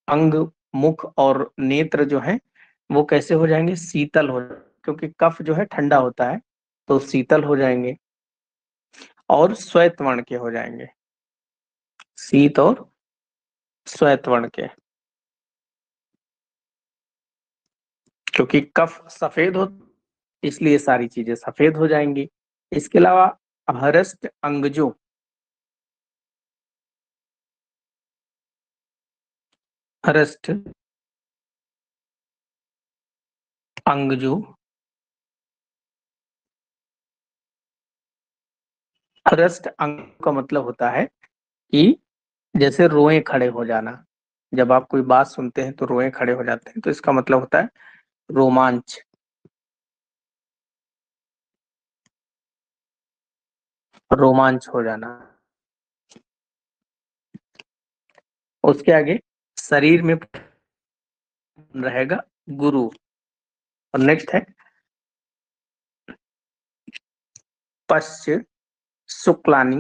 Speaker 1: अंग, मुख और नेत्र जो है वो कैसे हो जाएंगे, शीतल हो, क्योंकि कफ जो है ठंडा होता है तो शीतल हो जाएंगे। और श्वेत वर्ण के हो जाएंगे, शीत और श्वेत वर्ण के, क्योंकि कफ सफेद हो इसलिए सारी चीजें सफेद हो जाएंगी। इसके अलावा हरस्ट अंगजो, हरस्ट अंगजो, हरस्ट अंग का मतलब होता है कि जैसे रोए खड़े हो जाना। जब आप कोई बात सुनते हैं तो रोए खड़े हो जाते हैं, तो इसका मतलब होता है रोमांच, रोमांच हो जाना। उसके आगे शरीर में रहेगा गुरु। और नेक्स्ट है पश्च शुक्लानी,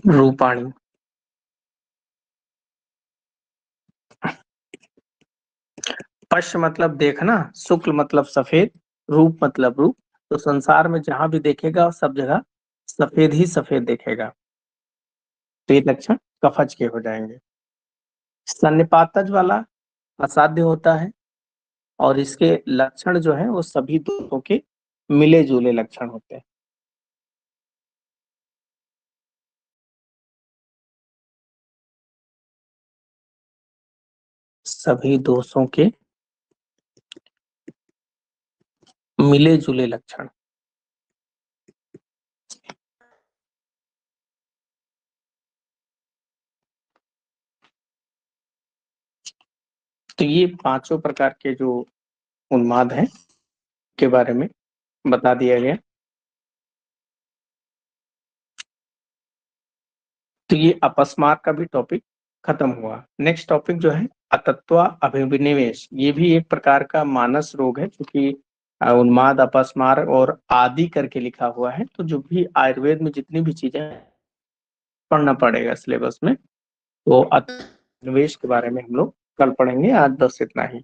Speaker 1: रूपाणी। पश्च मतलब देखना, शुक्ल मतलब सफेद, रूप मतलब रूप। तो संसार में जहां भी देखेगा सब जगह सफेद ही सफेद देखेगा। तो ये लक्षण कफज के हो जाएंगे। सन्निपातज वाला असाध्य होता है और इसके लक्षण जो है वो सभी दोषों के मिले जुले लक्षण होते हैं। सभी दोषों के मिले जुले लक्षण। तो ये पांचों प्रकार के जो उन्माद हैं के बारे में बता दिया गया। तो ये अपस्मार का भी टॉपिक खत्म हुआ। नेक्स्ट टॉपिक जो है अतत्वा अभिनिवेश, ये भी एक प्रकार का मानस रोग है, क्योंकि उन्माद, अपस्मार और आदि करके लिखा हुआ है। तो जो भी आयुर्वेद में जितनी भी चीजें पढ़ना पड़ेगा सिलेबस में, तो अभिनिवेश के बारे में हम लोग कल पढ़ेंगे। आज बस इतना ही।